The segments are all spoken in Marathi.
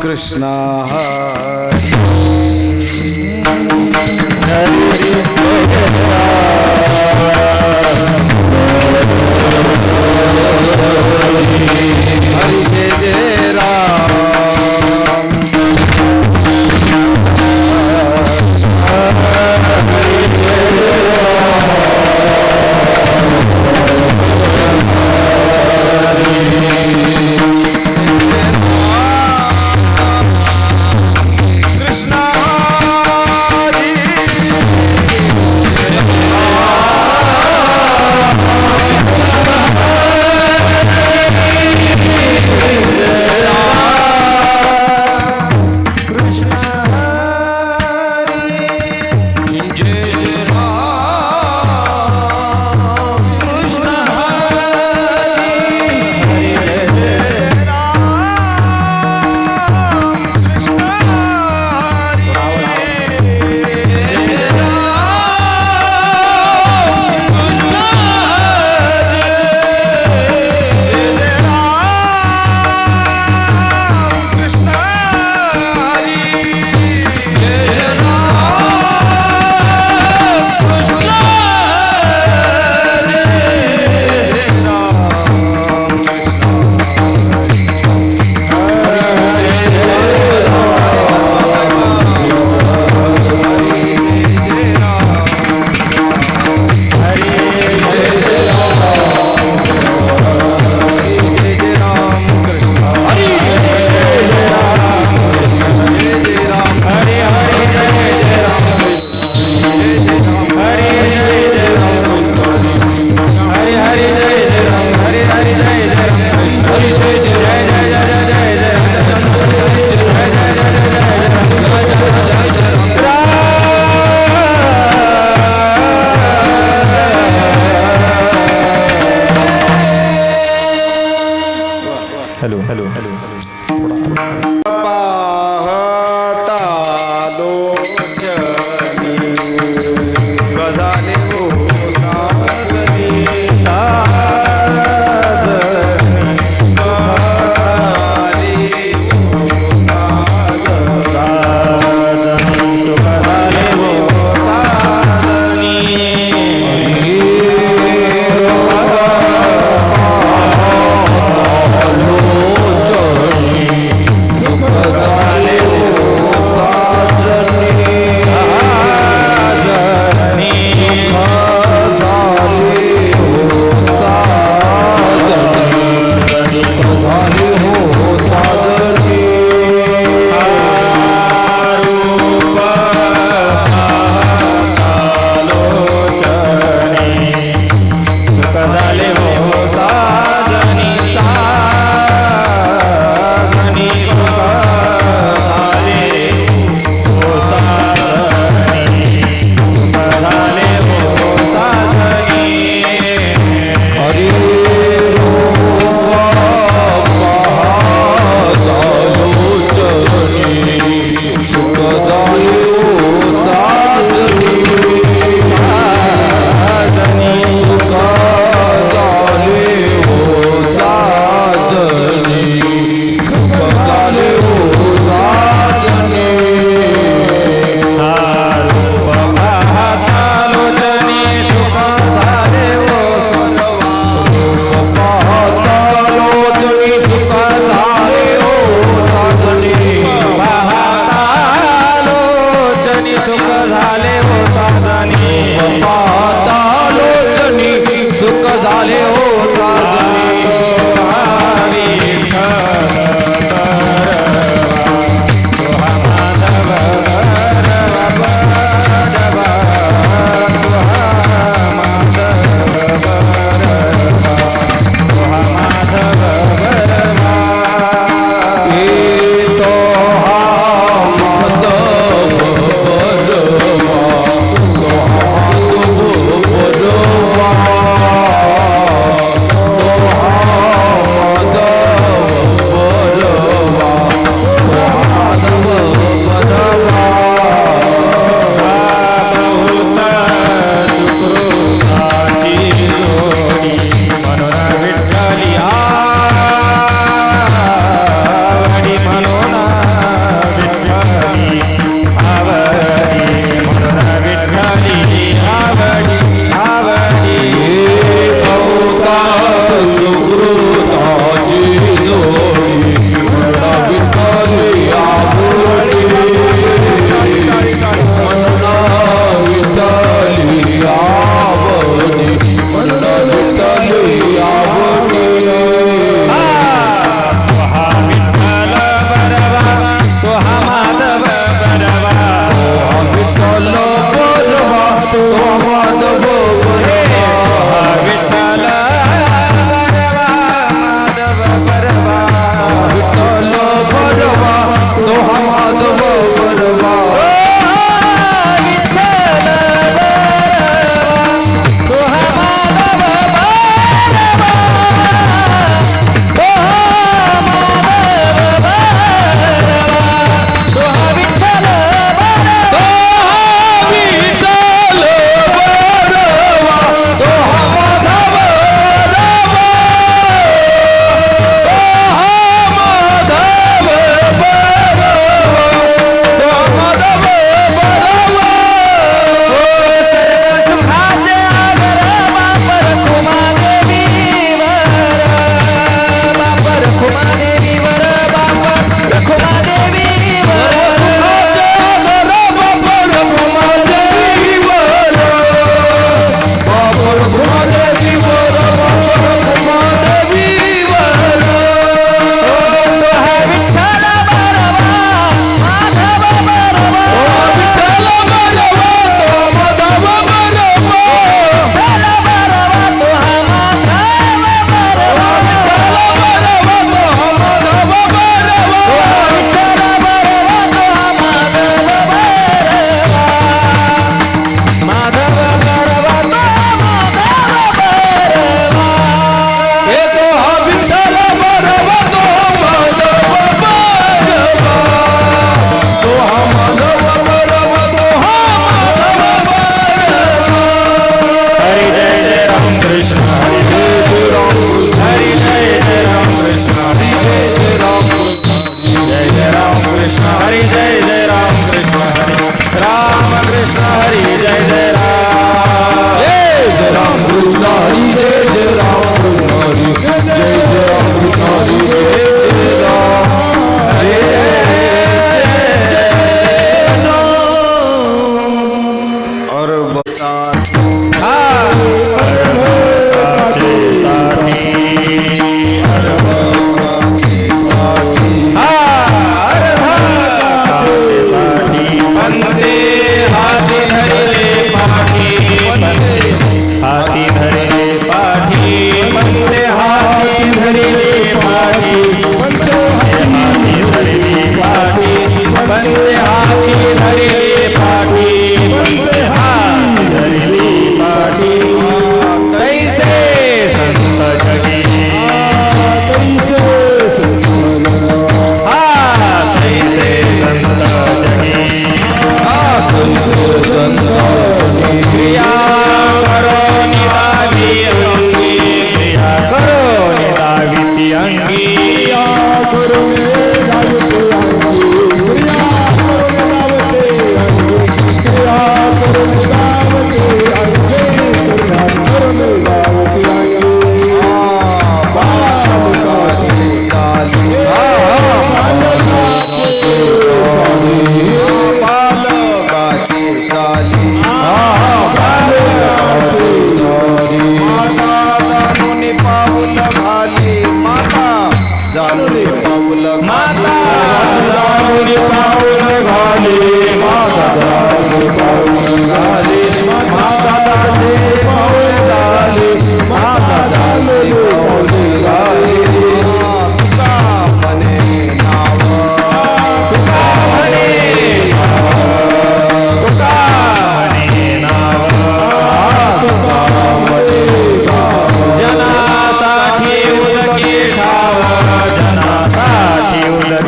कृष्ण हरि जय जय राम झाले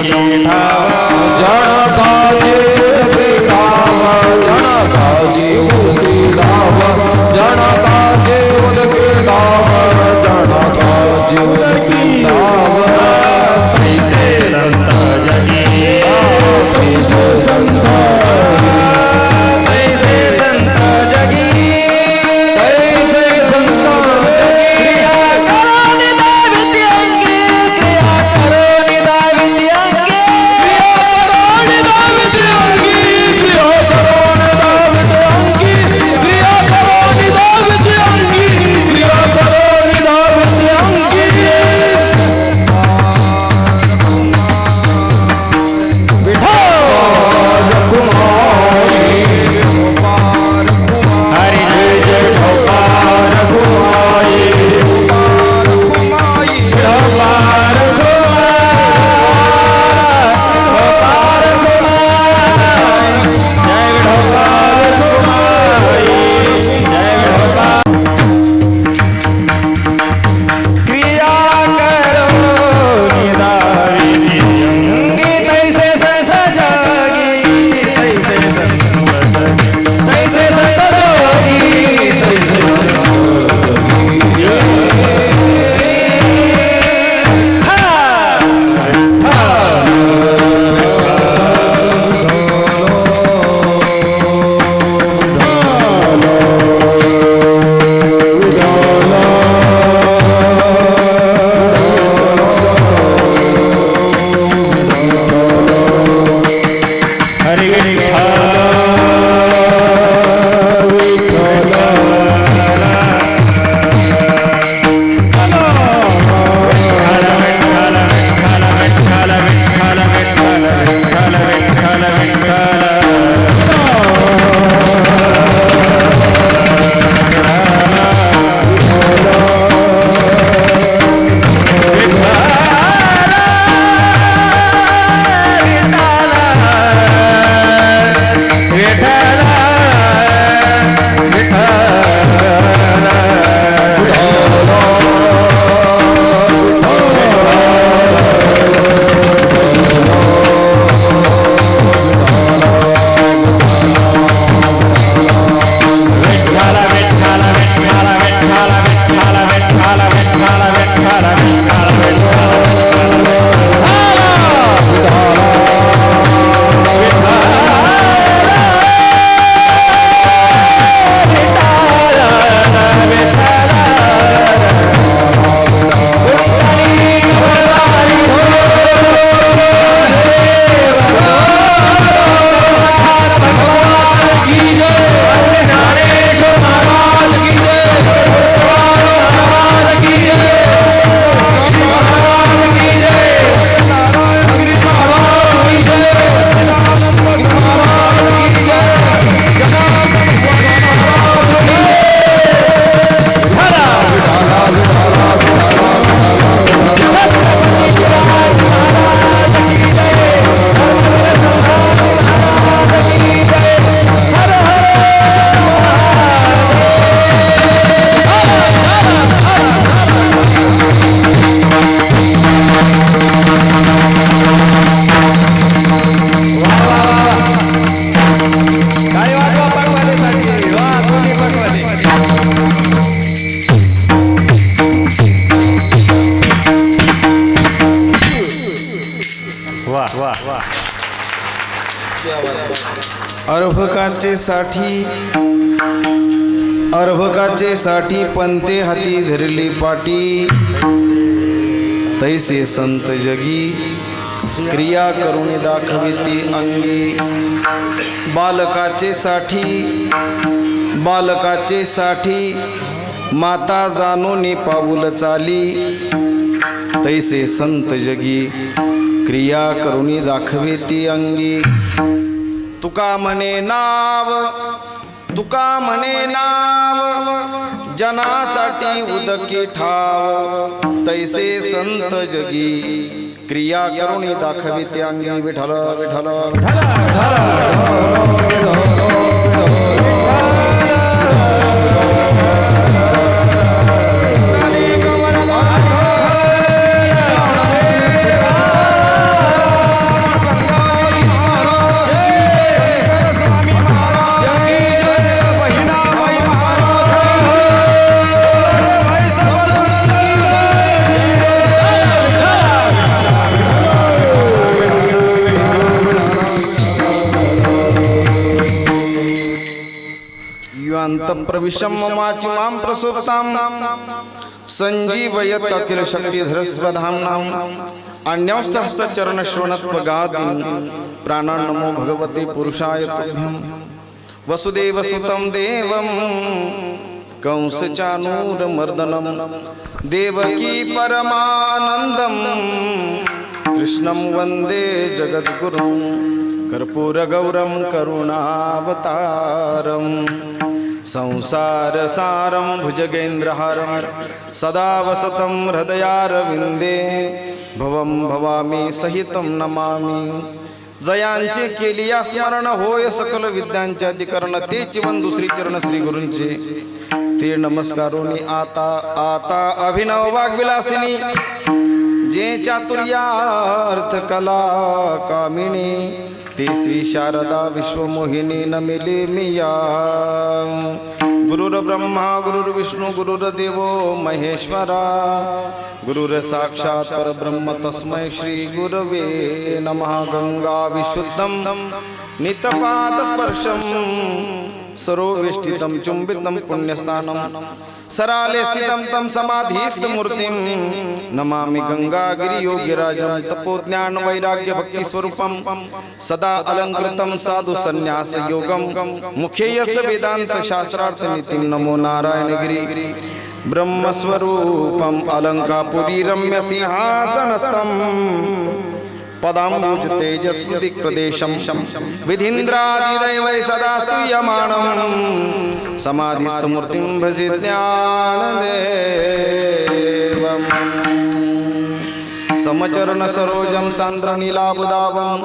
जगी ठावा जन काजे उदकी ठावा जन काजे उदकी ठावा जन काजे उदकी ठावा जन काजे उदकी ठावा कैसे संत जगी कैसे संत अर्भकाचे साठी पंते हाती धरली पाटी तैसे संत जगी क्रिया करून दाखविती अंगी बालकाचे साठी माता जाणून पाऊल चाली तैसे संत जगी क्रिया करून दाखविती अंगी तुका म्हणे नाव जनासाठी उदकी ठाव तैसे संत जगी क्रिया करून दाखविते अंगी विठ्ठल विठ्ठल प्रविशम ममाचि मां प्रसुप्तां संजीवयत अखिल शक्तिधर स्वधाम्नां अन्यौस्तहस्तचरणश्रवणत्वगादीन् प्राणान् नमो भगवते पुरुषाय तुभ्यं वसुदेवसुतं देवं कंसचाणूरमर्दनं देवकी परमानन्दं कृष्णं वन्दे जगद्गुरुं कर्पूरगौरं करुणावतारं संसारसारं भुजगेन्द्रहारं सदा वसतं हृदयारविन्दे भवं भवामी सहितं नमामि जयांचे केलिया स्मरण होय सकल विद्यांचे अधिकरण ते जीवन दुसरी चरण श्री गुरूंचे ते नमस्कारोनी आता आता अभिनव वाग्विलासिनी जे चातुर्यार्थ कला कामिनी ते श्री शारदा विश्वमोहिनी नमिले मिया गुरुर्ब्रह्मा गुरुर्विष्णू गुरुर्देवो महेश्वरा गुरुर साक्षात् परब्रह्म तस्मै श्री गुरवे नमः गंगा विशुद्धं नितपादस्पर्शं सरोवेष्टितं चुंबितं पुण्यस्थानं सराले स्थितं तं समाधिस्थमूर्तिं नमामि गंगागिरियोगिराजं तपोज्ञान वैराग्य भक्ति स्वरूपं सदा अलंकृतं साधु संन्यास योगं मुखे यस्य वेदांत शास्त्रार्थ नीतिं नमो नारायणगिरि ब्रह्मस्वरूपम् अलंकापुरी रम्य सिंहासनस्थं पदाम्बुज तेजस्वी प्रदेशं विधीन्द्रादिदैवै सदा स्तूयमानं समाधिस्थमूर्तिं भजे ज्ञानदेवं समचरण सरोजं सान्द्रनीलाबुदावं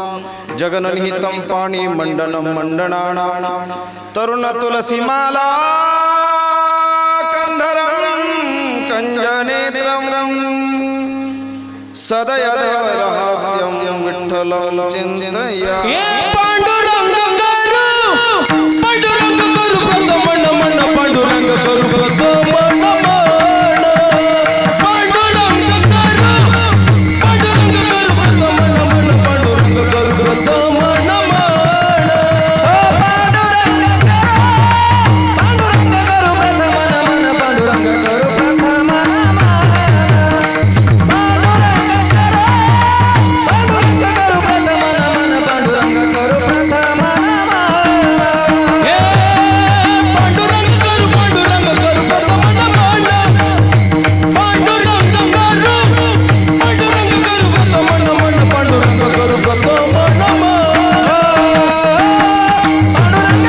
जगन्निहितं पाणिमण्डनं मण्डनानां तरुण तुलसीमाला कंधरं कंजनेत्रं सदय रहस्यं विठ्ठलं चिन्तया पांडुरंग करू मन मन पांडुरंग करू मन मन पांडुरंग करू मन मन पांडुरंग करू मन मन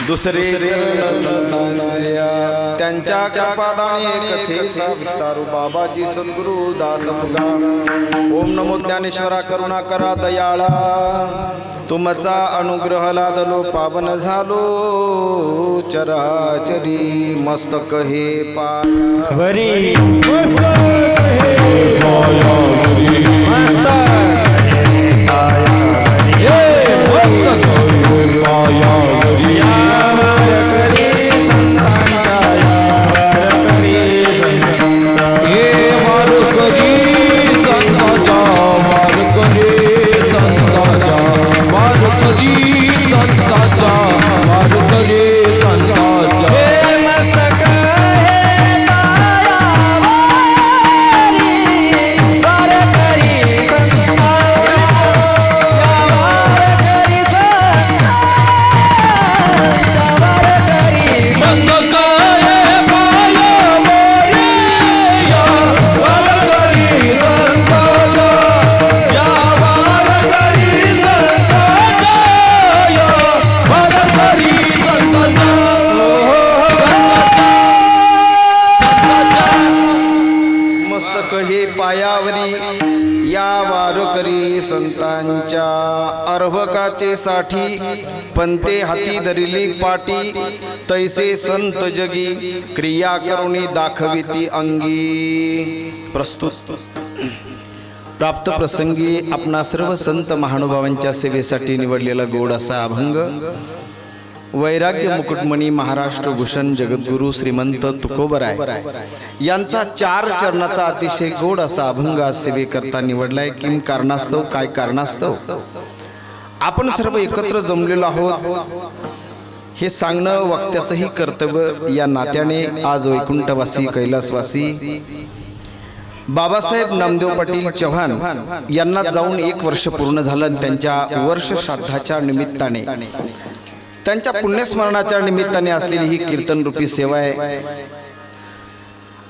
दुसरे त्यांच्या कृपादाने कथेचा विस्तारू बाबाजी सद्गुरु दास तुगा ओम नमो ज्ञानेश्वरा करुणा करा दयाळा तुमचा अनुग्रह लादलो पावन झालो चराचरी मस्तक हे पावरी संताचा सुख हे पायावरी या वारकरी संतांच्या अर्भकाचे साठी पंते हाती धरिली पाटी तैसे संत जगी क्रिया करुणी दाखविती अंगी. प्रस्तुत प्राप्त प्रसंगी आपणा सर्व संत महानुभावांच्या सेवेसाठी निवडलेला गोड असा अभंग वैराग्य मुकुटमणी महाराष्ट्र भूषण जगद्गुरु श्रीमंत तुकोबराय यांचा 4 चरणाचा अतिशय गोड असा अभंग आज सेवेकरता निवडलाय. किम कारणास्तव, काय कारणास्तव आपण सर्व एकत्र जमलेलो आहोत हे सांगणं वक्त्याचंही कर्तव्य या नात्याने आज वैकुंठवासी कैलासवासी बाबासाहेब नामदेव पाटील चव्हाण यांना जाऊन 1 वर्ष पूर्ण झालं आणि त्यांच्या वर्ष श्राद्धाच्या निमित्ताने त्यांच्या पुण्यस्मरणाच्या निमित्ताने असलेली ही कीर्तन रूपी सेवा आहे.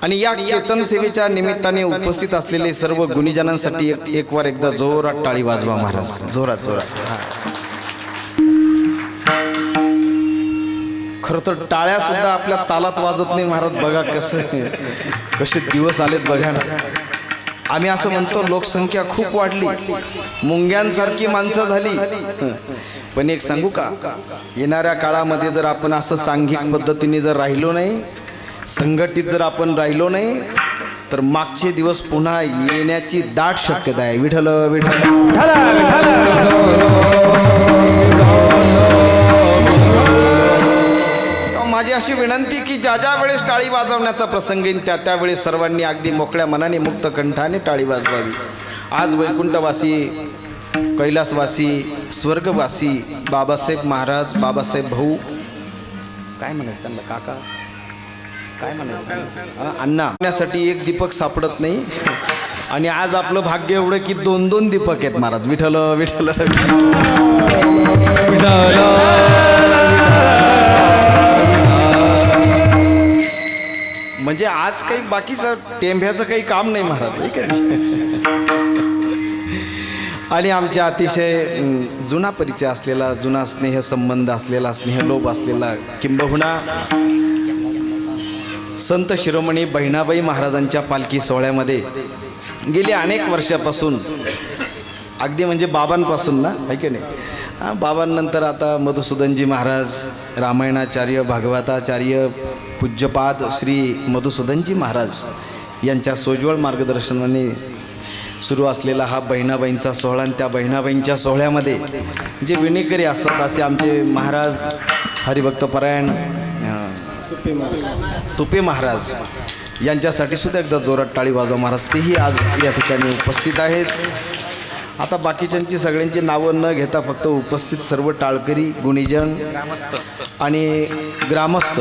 आणि या कीर्तन सेवेच्या निमित्ताने उपस्थित असलेले सर्व गुणीजनांसाठी एक वार एकदा जोरात टाळी वाजवा महाराज, जोरात जोरात. खरं तर टाळ्या सुद्धा आपल्या तालात वाजत नाही महाराज. बघा कसे दिवस आलेत बघा ना. आम्ही असं म्हणतो लोकसंख्या खूप वाढली, मुंग्यांसारखी माणसं झाली. पण एक सांगू का, येणाऱ्या काळामध्ये जर आपण असं सांघिक पद्धतीने जर राहिलो नाही, संघटित जर आपण राहिलो नाही, तर मागचे दिवस पुन्हा येण्याची दाट शक्यता आहे. विठ्ठल माझी अशी विनंती की ज्या ज्या वेळेस टाळी वाजवण्याचा प्रसंग येईल त्या त्यावेळेस सर्वांनी अगदी मोकळ्या मनाने मुक्त कंठाने टाळी वाजवावी. आज वैकुंठवासी कैलासवासी स्वर्गवासी बाबासाहेब महाराज, बाबासाहेब भाऊ, काय म्हणायचं त्यांना, काका काय म्हणायचं, अण्णा आणण्यासाठी एक दीपक सापडत नाही. आणि आज आपलं भाग्य एवढं की 2-2 दीपक आहेत महाराज. विठ्ठल विठ्ठल म्हणजे आज काही बाकीचं टेंभ्याचं काही काम नाही महाराज. आणि आमच्या अतिशय जुना परिचय असलेला, जुना स्नेहसंबंध असलेला, स्नेहलोभ असलेला, किंबहुना संत शिरोमणी बहिणाबाई महाराजांच्या पालखी सोहळ्यामध्ये गेली अनेक वर्षापासून, अगदी म्हणजे बाबांपासून ना, आहे की नाही, बाबांनंतर आता मधुसूदनजी महाराज, रामायणाचार्य, भागवताचार्य, पूज्यपाद श्री मधुसूदनजी महाराज यांच्या सोज्वळ मार्गदर्शनाने सुरू असलेला हा बहिणाबाईंचा सोहळा. आणि त्या बहिणाबाईंच्या सोहळ्यामध्ये जे विणेकरी असतात असे आमचे महाराज हरिभक्तपरायण तुपे महाराज यांच्यासाठी सुद्धा एकदा जोरात टाळी वाजवा महाराज. तेही आज या ठिकाणी उपस्थित आहेत. आता बाकीच्यांची सगळ्यांची नावं न घेता फक्त उपस्थित सर्व टाळकरी, गुणीजन आणि ग्रामस्थ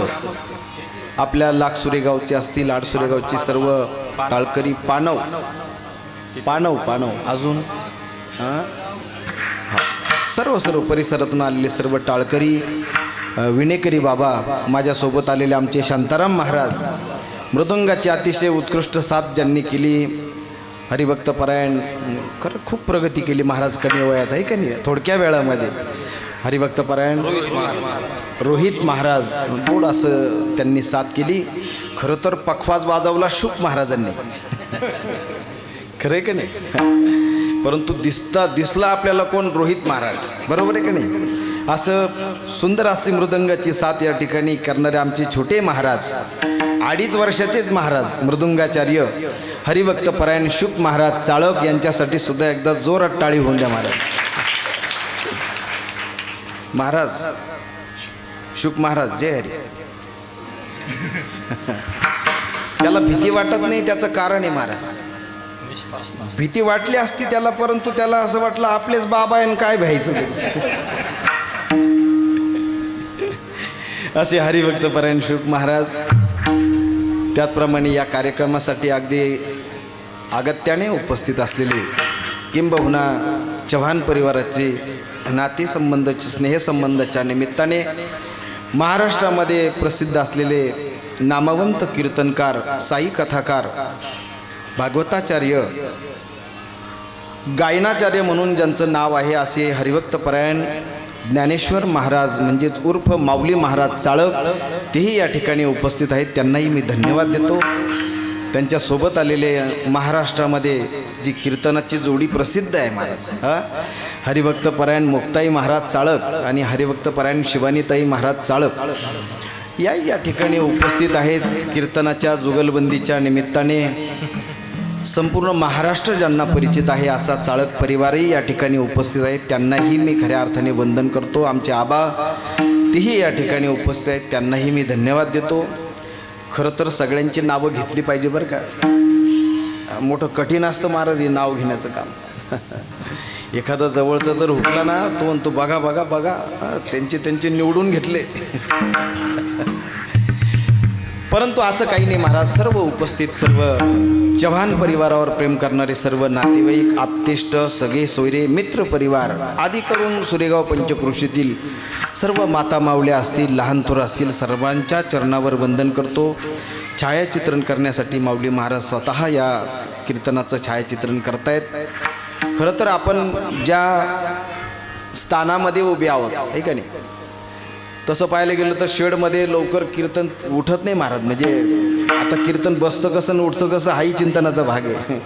आपल्या लाखसुरेगावचे असतील, आडसुरेगावची सर्व टाळकरी, पानव अजून सर्व परिसरातून आलेले सर्व टाळकरी, विणेकरी बाबा, माझ्यासोबत आलेले आमचे शांताराम महाराज, मृदंगाची अतिशय उत्कृष्ट साथ ज्यांनी केली, हरिभक्तपरायण, खरं खूप प्रगती केली महाराज कमी वयात, आहे का नाही, थोडक्या वेळामध्ये. हरिभक्तपरायण रोहित महाराज, गोड असं त्यांनी साथ केली. खरं तर पखवाज वाजवला शुक महाराजांनी, खरं आहे का नाही, परंतु दिसला आपल्याला कोण, रोहित महाराज, बरोबर आहे का नाही. असं सुंदर अशी मृदंगाची साथ या ठिकाणी करणारे आमचे छोटे महाराज, 2.5 वर्षाचेच महाराज, मृदुंगाचार्य हरिभक्तपरायण शुक महाराज चाळक यांच्यासाठी सुद्धा एकदा जोरात टाळी होऊन द्या महाराज. महाराज शुक महाराज, जय हरी. त्याला भीती वाटत नाही, त्याचं कारण आहे महाराज. भीती वाटली असती त्याला, परंतु त्याला असं वाटलं आपलेच बाबा आहे, काय भ्यायचं. असे हरिभक्तपरायण शुक महाराज. त्याचप्रमाणे या कार्यक्रमासाठी अगदी अगत्याने उपस्थित असलेले, किंबहुना चव्हाण परिवाराचे नातेसंबंधाचे, स्नेहसंबंधाच्या निमित्ताने महाराष्ट्रामध्ये प्रसिद्ध असलेले नामवंत कीर्तनकार, साई कथाकार, भागवताचार्य, गायनाचार्य म्हणून ज्यांचं नाव आहे असे हरिभक्तपरायण ज्ञानेश्वर महाराज म्हणजेच उर्फ माऊली महाराज चाळक, तेही या ठिकाणी उपस्थित आहेत. त्यांनाही मी धन्यवाद देतो. त्यांच्यासोबत आलेले महाराष्ट्रामध्ये जी कीर्तनाची जोडी प्रसिद्ध आहे महाराज, हरिभक्त परायण मुक्ताई महाराज चाळक आणि हरिभक्त परायण शिवानीताई महाराज चाळक या ठिकाणी उपस्थित आहेत. कीर्तनाच्या जुगलबंदीच्या निमित्ताने संपूर्ण महाराष्ट्र ज्यांना परिचित आहे असा चाळक परिवारही या ठिकाणी उपस्थित आहेत. त्यांनाही मी खऱ्या अर्थाने वंदन करतो. आमचे आबा तेही या ठिकाणी उपस्थित आहेत, त्यांनाही मी धन्यवाद देतो. खरं तर सगळ्यांची नावं घेतली पाहिजे बरं का, मोठं कठीण असतं महाराज हे नाव घेण्याचं काम. एखादा जवळचं जर हुकला ना तो म्हणतो बघा बघा बघा त्यांचे निवडून घेतले. परंतु असं काही नाही महाराज. सर्व उपस्थित सर्व चव्हाण परिवारावर प्रेम करणारे सर्व नातेवाईक, आप्तेष्ट, सगळे सोयरे, मित्र परिवार आदी करून सुरेगाव पंचक्रोशीतील सर्व माता मावल्या असतील, लहान थोर असतील, सर्वांच्या चरणावर वंदन करतो. छायाचित्रण करण्यासाठी माऊली महाराज स्वतः या कीर्तनाचं छायाचित्रण करतायत. खरं तर आपण ज्या स्थानामध्ये उभे आहोत आहे का नाही, तसं पाहायला गेलं तर शेडमध्ये लवकर कीर्तन उठत नाही महाराज. म्हणजे आता कीर्तन बसतं कसं आणि उठतं कसं हाही चिंतनाचा भाग आहे.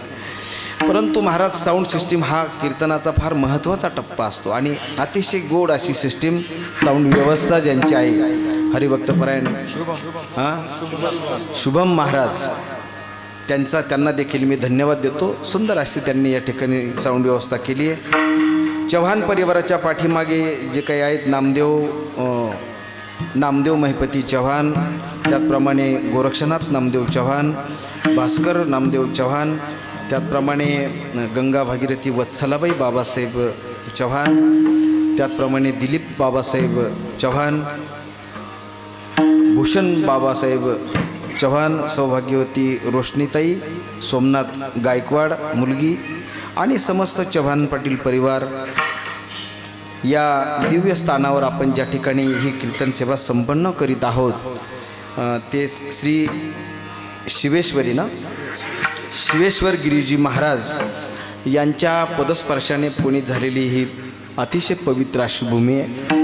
परंतु महाराज साऊंड सिस्टीम हा कीर्तनाचा फार महत्त्वाचा टप्पा असतो आणि अतिशय गोड अशी सिस्टीम साऊंड व्यवस्था ज्यांची आहे हरिभक्तपरायण शुभम महाराज, त्यांना देखील मी धन्यवाद देतो. सुंदर अशी त्यांनी या ठिकाणी साऊंड व्यवस्था केली आहे. चव्हाण परिवाराच्या पाठीमागे जे काही आहेत नामदेव महिपती चव्हाण, त्याचप्रमाणे गोरक्षनाथ नामदेव चव्हाण, भास्कर नामदेव चव्हाण, त्याचप्रमाणे गंगा भागीरथी वत्सलाबाई बाबासाहेब चव्हाण, त्याचप्रमाणे दिलीप बाबासाहेब चव्हाण, भूषण बाबासाहेब चव्हाण, सौभाग्यवती रोशनीताई, सोमनाथ गायकवाड मुलगी आणि समस्त चव्हाण पाटील परिवार या दिव्य स्थानावर आपण ज्या ठिकाणी ही कीर्तन सेवा संपन्न करीत आहोत ते श्री शिवेश्वर गिरीजी महाराज यांच्या पदस्पर्शाने पुनीत झालेली ही अतिशय पवित्र अशी भूमी आहे.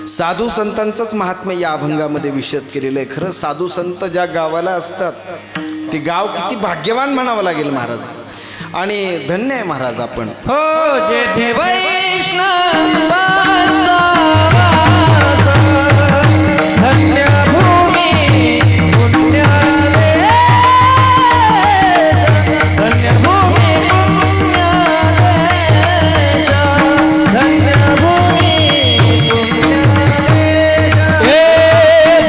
साधू संतांचंच महात्म्य या अभंगामध्ये विशद केलेलं आहे. खरं साधू संत ज्या गावाला असतात ते गाव किती भाग्यवान म्हणावं लागेल महाराज. आणि धन्य आहे महाराज आपण. हो जे जे वैष्णव धन्य भूमी पुण्य देश, धन्य भूमी पुण्य देश, धन्य भूमी पुण्य देश. हे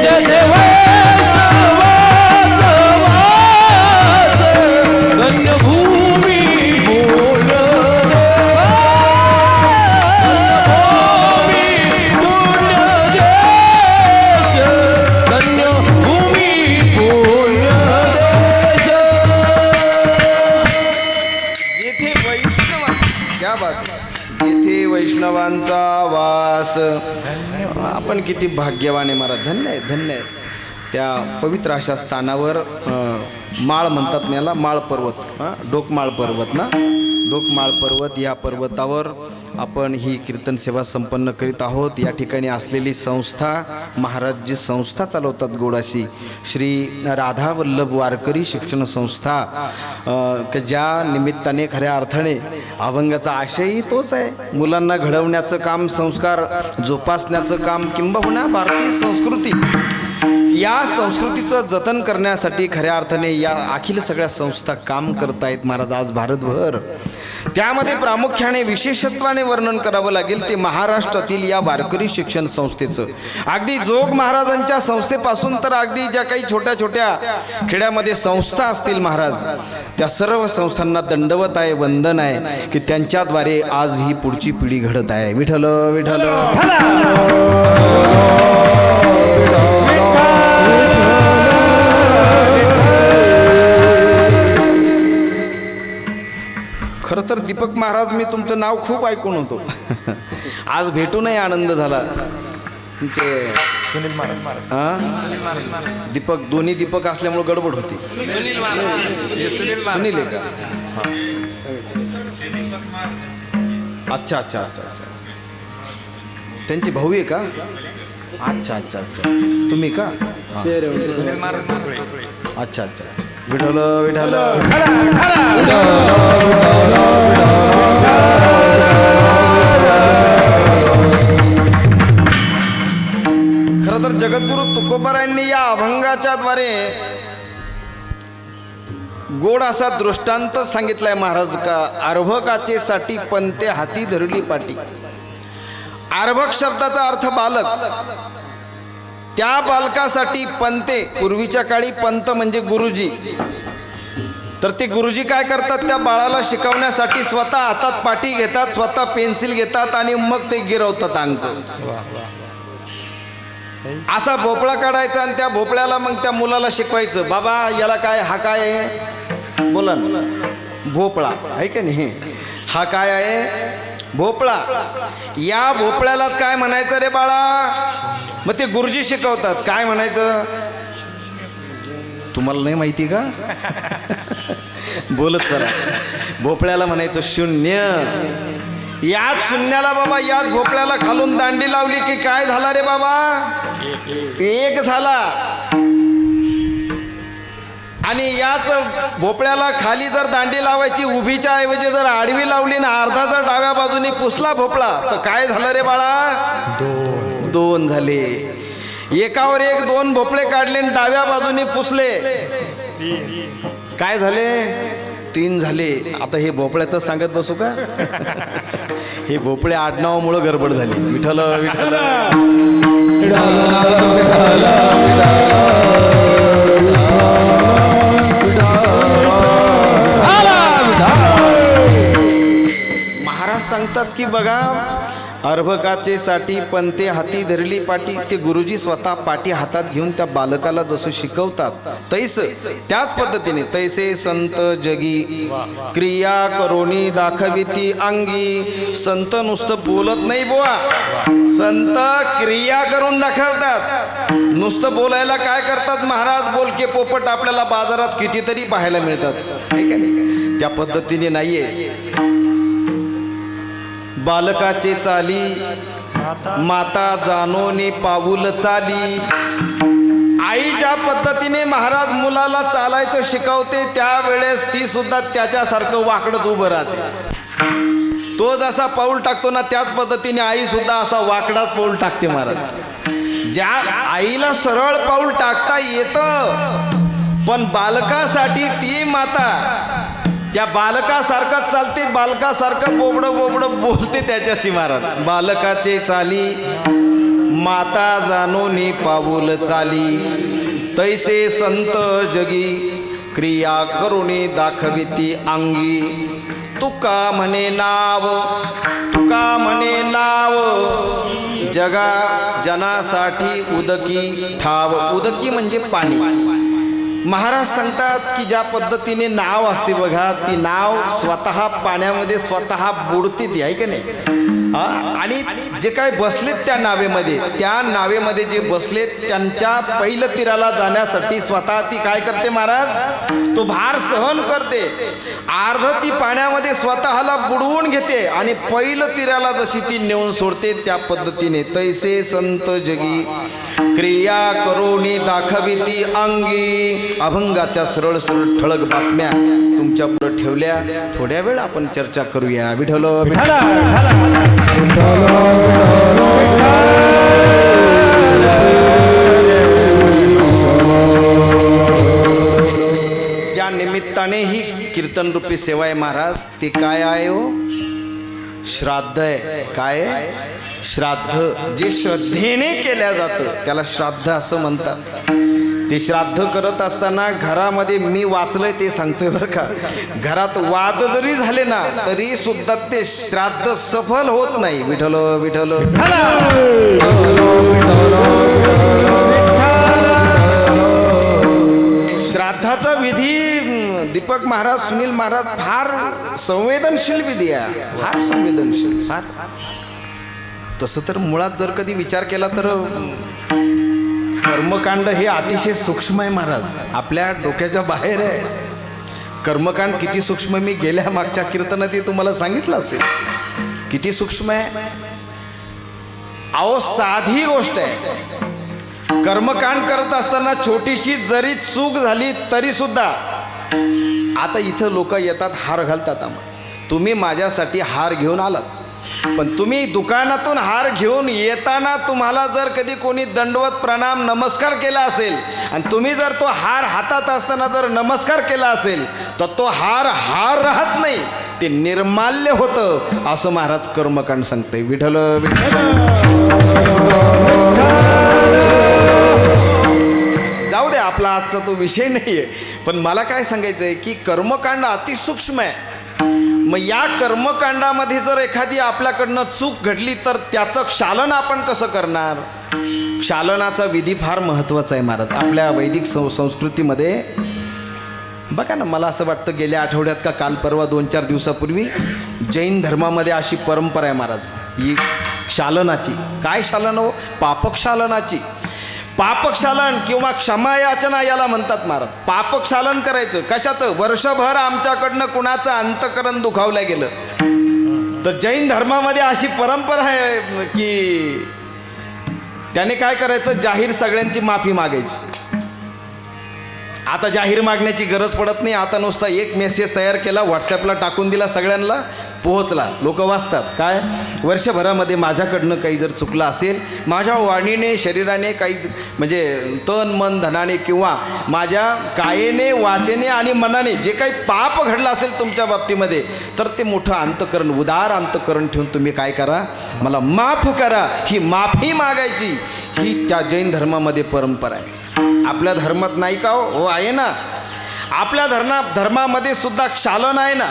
जे जे वैष्णव धन्य भूमी येथे वैष्णवांचा वास. आपण किती भाग्यवान आहे महाराज. धन्य आहे, धन्य आहे. त्या पवित्र अशा स्थानावर माळ म्हणतात याला, माळ पर्वत, डोकमाळ पर्वत ना, डोकमाळ पर्वत, या पर्वतावर आपण ही कीर्तन सेवा संपन्न करीत आहोत. या ठिकाणी असलेली संस्था, महाराज जी संस्था चालवतात गोडाशी, श्री राधा वल्लभ वारकरी शिक्षण संस्था, ज्या निमित्ताने खऱ्या अर्थाने अभंगाचा आशयही तोच आहे, मुलांना घडवण्याचं काम, संस्कार जोपासण्याचं काम, किंबहुना भारतीय संस्कृती, या संस्कृतीचं जतन करण्यासाठी खऱ्या अर्थाने या अखिल सगळ्या संस्था काम करतायत महाराज आज भारतभर. त्यामध्ये प्रामुख्याने विशेषत्वाने वर्णन करावं लागेल ते महाराष्ट्रातील या वारकरी शिक्षण संस्थेचं. अगदी जोग महाराजांच्या संस्थेपासून तर अगदी ज्या काही छोट्या छोट्या खेड्यामध्ये संस्था असतील महाराज, त्या सर्व संस्थांना दंडवत आहे, वंदन आहे की त्यांच्याद्वारे आज ही पुढची पिढी घडत आहे. विठ्ठल विठ्ठल. खरं तर दीपक महाराज, मी तुमचं नाव खूप ऐकून होतो. आज भेटूनही आनंद झाला. तुमचे सुनील महाराज, दीपक, दोन्ही दीपक असल्यामुळे गडबड होती. सुनील आहे का? अच्छा अच्छा अच्छा अच्छा, त्यांचे भाऊ आहे का? अच्छा अच्छा अच्छा, तुम्ही का? सुनील महाराज. अच्छा अच्छा अच्छा. विठ्ठल विठ्ठल खरं तर जगद्गुरु तुकोबारायांनी या अभंगाच्या द्वारे गोड असा दृष्टांत सांगितलाय महाराज का अर्भकाचे साठी पंते हाती धरली पाटी. अर्भक शब्दाचा अर्थ बालक. त्या बालकासाठी पंते, पूर्वीच्या काळी पंत म्हणजे गुरुजी. तर ते गुरुजी काय करतात, त्या बाळाला शिकवण्यासाठी स्वतः हातात पाटी घेतात, स्वतः पेन्सिल घेतात आणि मग ते गिरवतात अंक. असा भोपळा काढायचा आणि त्या भोपळ्याला मग त्या मुलाला शिकवायचं, बाबा याला काय, हा काय आहे, बोला ना, भोपळा आहे का नाही, हा काय आहे, भोपळा. या भोपळ्यालाच काय म्हणायचं रे बाळा. मग ते गुरुजी शिकवतात, काय म्हणायचं तुम्हाला नाही माहिती का, बोलत चला. भोपळ्याला म्हणायचं शून्य. याच शून्याला बाबा, याच भोपळ्याला खालून दांडी लावली की काय झाला रे बाबा, एक झाला. आणि याच भोपळ्याला खाली जर दांडी लावायची उभीच्या ऐवजी जर आडवी लावली ना, अर्धा जर डाव्या बाजूनी पुसला भोपळा तर काय झालं रे बाळा, दोन झाले. एकावर एक दोन भोपळे काढले आणि डाव्या बाजूनी पुसले, काय झाले, तीन झाले. आता हे भोपळ्याचं सांगत बसू का, हे भोपळे आडनावामुळे गडबड झाली. विठ्ठल विठ्ठल महाराज सांगतात की बघा, अर्भकाचे साठी पंते हाती धरली पाटी. ते गुरुजी स्वतः पाटी हातात घेऊन त्या बालकाला जसं शिकवतात तैस, त्याच पद्धतीने तैसे संत जगी क्रिया करोनी दाखविती अंगी. संत नुसतं बोलत नाही बुवा, संत क्रिया करून दाखवतात. नुसतं बोलायला काय करतात महाराज, बोलके पोपट आपल्याला बाजारात कितीतरी पाहायला मिळतात, ठीक आहे, त्या पद्धतीने नाहीये. बालकाचे चाली माता जानोने पाऊल चाली. आई ज्या पद्धतीने महाराज मुलाला चालायचं शिकवते, त्यावेळेस ती सुद्धा त्याच्यासारखं वाकडच उभं राहते. तो जसा पाऊल टाकतो ना, त्याच पद्धतीने आई सुद्धा असा वाकडाच पाऊल टाकते महाराज. ज्या आईला सरळ पाऊल टाकता येतं, पण बालकासाठी ती माता त्या बालकासारखंच चालते, बालकासारखं बोबडं बोबडं बोलते त्याच्याशी महाराज. बालकाचे चाली माता जानोनी पाऊल चाली. तैसे संत जगी क्रिया करुणी दाखविती अंगी. तुका म्हणे नाव, तुका म्हणे नाव, जगा जनासाठी उदकी ठाव. उदकी म्हणजे पाणी. महाराज सांगतात की ज्या पद्धतीने नाव असते बघा, ती नाव स्वतः पाण्यामध्ये स्वतः बुडते ती, आहे का नाही. आणि जे काय बसलेत त्या नावेमध्ये, त्या नावेमध्ये जे बसलेत त्यांच्या पहिलं तीराला जाण्यासाठी स्वतः ती काय करते महाराज, तो भार सहन करते. अर्ध ती पाण्यामध्ये स्वतःला बुडवून घेते आणि पहिलं तीराला जशी ती नेऊन सोडते, त्या पद्धतीने तैसे संत जगी क्रिया करोनी दाखविती अंगी. अभंगाच्या सरळ सरळ ठळक बातम्या तुमच्या पुढे ठेवल्या. थोड्या वेळ आपण चर्चा करूया. विठ्ठल ज्या निमित्ताने ही कीर्तन रूपी सेवा आहे महाराज, ते काय आहे हो, श्राद्ध आहे. काय श्राद्ध, जे श्रद्धेने केल्या जातं त्याला श्राद्ध असं म्हणतात. ते श्राद्ध करत असताना घरामध्ये, मी वाचलंय ते सांगतोय बरं का, घरात वाद जरी झाले ना तरी सुद्धा ते श्राद्ध सफल होत नाही. विठ्ठल विठ्ठल श्राद्धाचा विधी दीपक महाराज, सुनील महाराज फार संवेदनशील विधी आहे, फार संवेदनशील, फार. तसं तर मुळात जर कधी विचार केला तर कर्मकांड हे अतिशय सूक्ष्म आहे महाराज, आपल्या डोक्याच्या बाहेर आहे. कर्मकांड किती सूक्ष्म, मी गेल्या मागच्या कीर्तनात तुम्हाला सांगितलं असेल किती सूक्ष्म आहे. अहो साधी गोष्ट आहे, कर्मकांड करत असताना छोटीशी जरी चूक झाली तरी सुद्धा आता इथं लोक येतात, हार घालतात. आम्हाला तुम्ही माझ्यासाठी हार घेऊन आलात, पण तुम्ही दुकानातून हार घेऊन येताना तुम्हाला जर कधी कोणी दंडवत प्रणाम नमस्कार केला असेल आणि तुम्ही जर तो हार हातात असताना जर नमस्कार केला असेल तर तो हार राहत नाही, ते निर्माल्य होतं, असं महाराज कर्मकांड सांगते. विठ्ठल विठ्ठल. जाऊ दे, आपला आजचा तो विषय नाही आहे, पण मला काय सांगायचं आहे की कर्मकांड अतिसूक्ष्म आहे. मग या कर्मकांडामध्ये जर एखादी आपल्याकडनं चूक घडली तर त्याचं क्षालन आपण कसं करणार? क्षालनाचा विधी फार महत्त्वाचा आहे महाराज. आपल्या वैदिक संस्कृतीमध्ये बघा ना, मला असं वाटतं गेल्या आठवड्यात का काल परवा 2-4 दिवसापूर्वी जैन धर्मामध्ये अशी परंपरा आहे महाराज, ही क्षालनाची. काय क्षालन हो? पापक्षालनाची. पापक्षालन किंवा क्षमायाचना याला म्हणतात महाराज. पापक्षालन करायचं कशाचं? वर्षभर आमच्याकडनं कुणाचं अंतकरण दुखावलं गेलं तर जैन धर्मामध्ये अशी परंपरा आहे की त्याने काय करायचं, जाहीर सगळ्यांची माफी मागायची. आता जाहीर मागण्याची गरज पडत नाही, आता नुसता एक मेसेज तयार केला, व्हॉट्सॲपला टाकून दिला, सगळ्यांना पोहोचला, लोक वाचतात. काय? वर्षभरामध्ये माझ्याकडनं काही जर चुकलं असेल, माझ्या वाणीने शरीराने काही म्हणजे तन मन धनाने किंवा माझ्या कायेने वाचेने आणि मनाने जे काही पाप घडलं असेल तुमच्या बाबतीमध्ये, तर ते मोठं अंतकरण, उदार अंतकरण ठेवून तुम्ही काय करा, मला माफ करा, ही माफी मागायची. ही त्या जैन धर्मामध्ये परंपरा आहे. आपल्या धर्मात नाही का हो? आहे ना. आपल्या धर्मामध्ये सुद्धा क्षालन आहे ना,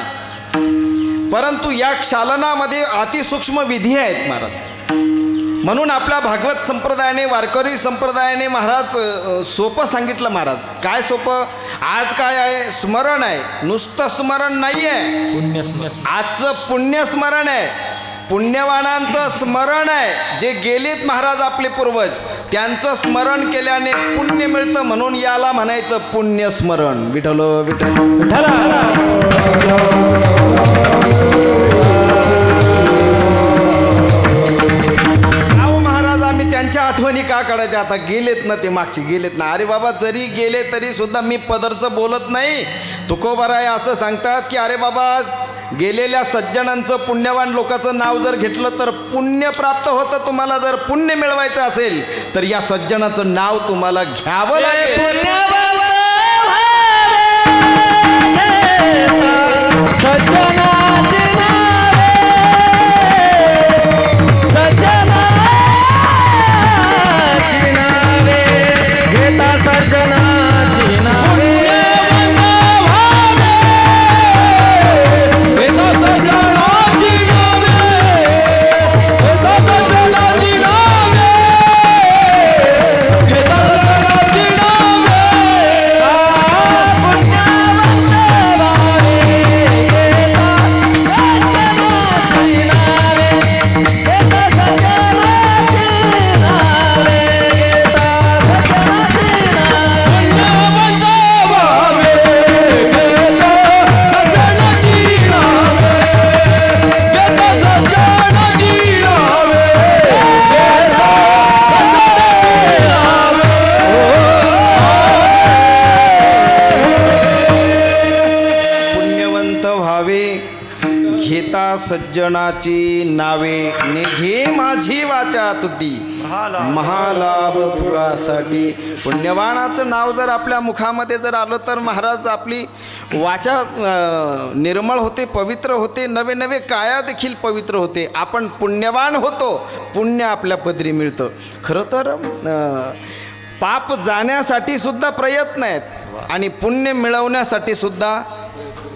परंतु या क्षालनामध्ये अतिसूक्ष्म विधी आहेत महाराज. म्हणून आपल्या भागवत संप्रदायाने, वारकरी संप्रदायाने महाराज सोपं सांगितलं महाराज. काय सोपं? आज काय आहे? स्मरण आहे. नुसतं स्मरण नाही आहे, आजचं पुण्यस्मरण आहे, पुण्यवानांचं स्मरण आहे. जे गेलेत महाराज आपले पूर्वज, त्यांचं स्मरण केल्याने पुण्य मिळतं, म्हणून याला म्हणायचं पुण्यस्मरण. विठ्ठल विठ्ठल विठ्ठल. अहो महाराज, आम्ही त्यांच्या आठवणी का काढायच्या? आता गेलेत ना, ते मागचे गेलेत ना. अरे बाबा, जरी गेले तरी सुद्धा मी पदरचं बोलत नाही. तुकोबाराय असं सांगतात की अरे बाबा, गेलेल्या सज्जनांचं, पुण्यवान लोकांचं नाव जर घेतलं तर पुण्य प्राप्त होतं. तुम्हाला जर पुण्य मिळवायचं असेल तर या सज्जनाचं नाव तुम्हाला घ्यावं लागेल. सज्जनाची नावे, निघे माझी वाचा तुटी, महालाभ फुगासाठी. पुण्यवानाचं नाव जर आपल्या मुखामध्ये जर आलं तर महाराज आपली वाचा निर्मळ होते, पवित्र होते, नवे नवे काया देखील पवित्र होते. आपण पुण्यवान होतो, पुण्य आपल्या पदरी मिळतं. खरं तर पाप जाण्यासाठी सुद्धा प्रयत्न आहेत आणि पुण्य मिळवण्यासाठी सुद्धा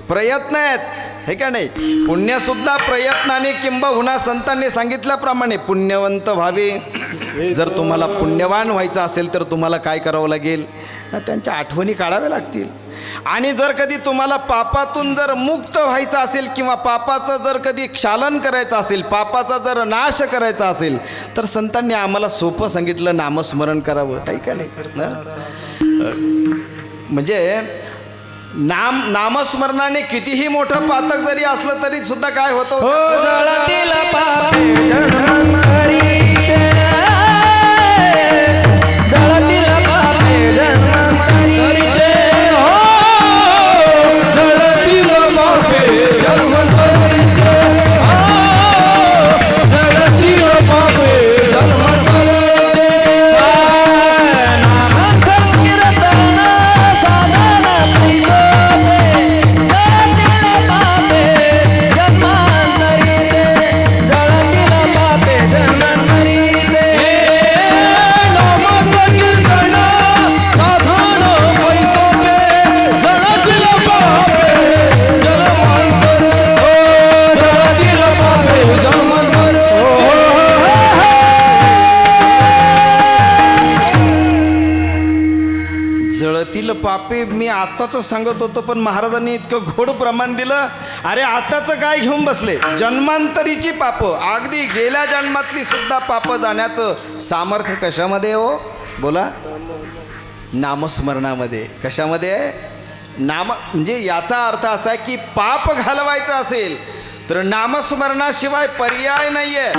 प्रयत्न आहेत, हे का नाही? पुण्यसुद्धा प्रयत्नाने, किंबहुना संतांनी सांगितल्याप्रमाणे पुण्यवंत व्हावे. जर तुम्हाला पुण्यवान व्हायचं असेल तर तुम्हाला काय करावं लागेल? त्यांच्या आठवणी काढाव्या लागतील. आणि जर कधी तुम्हाला पापातून जर मुक्त व्हायचं असेल किंवा पापाचं जर कधी क्षालन करायचं असेल, पापाचा जर नाश करायचा असेल, तर संतांनी आम्हाला सोपं सांगितलं, नामस्मरण करावं, काही का नाही? म्हणजे नामस्मरणाने कितीही मोठं पातक जरी असलं तरी सुद्धा काय होतं? आत्ताचं सांगत होतो, पण महाराजांनी इतकं घोड प्रमाण दिलं. अरे आताचं काय घेऊन बसले, जन्मांतरीची पापं, अगदी गेल्या जन्मातली सुद्धा पापं जाण्याचं सामर्थ्य कशामध्ये हो? बोला. नामस्मरणामध्ये. कशामध्ये आहे? नाम. म्हणजे याचा अर्थ असा आहे की पाप घालवायचं असेल तर नामस्मरणाशिवाय पर्याय नाही आहे,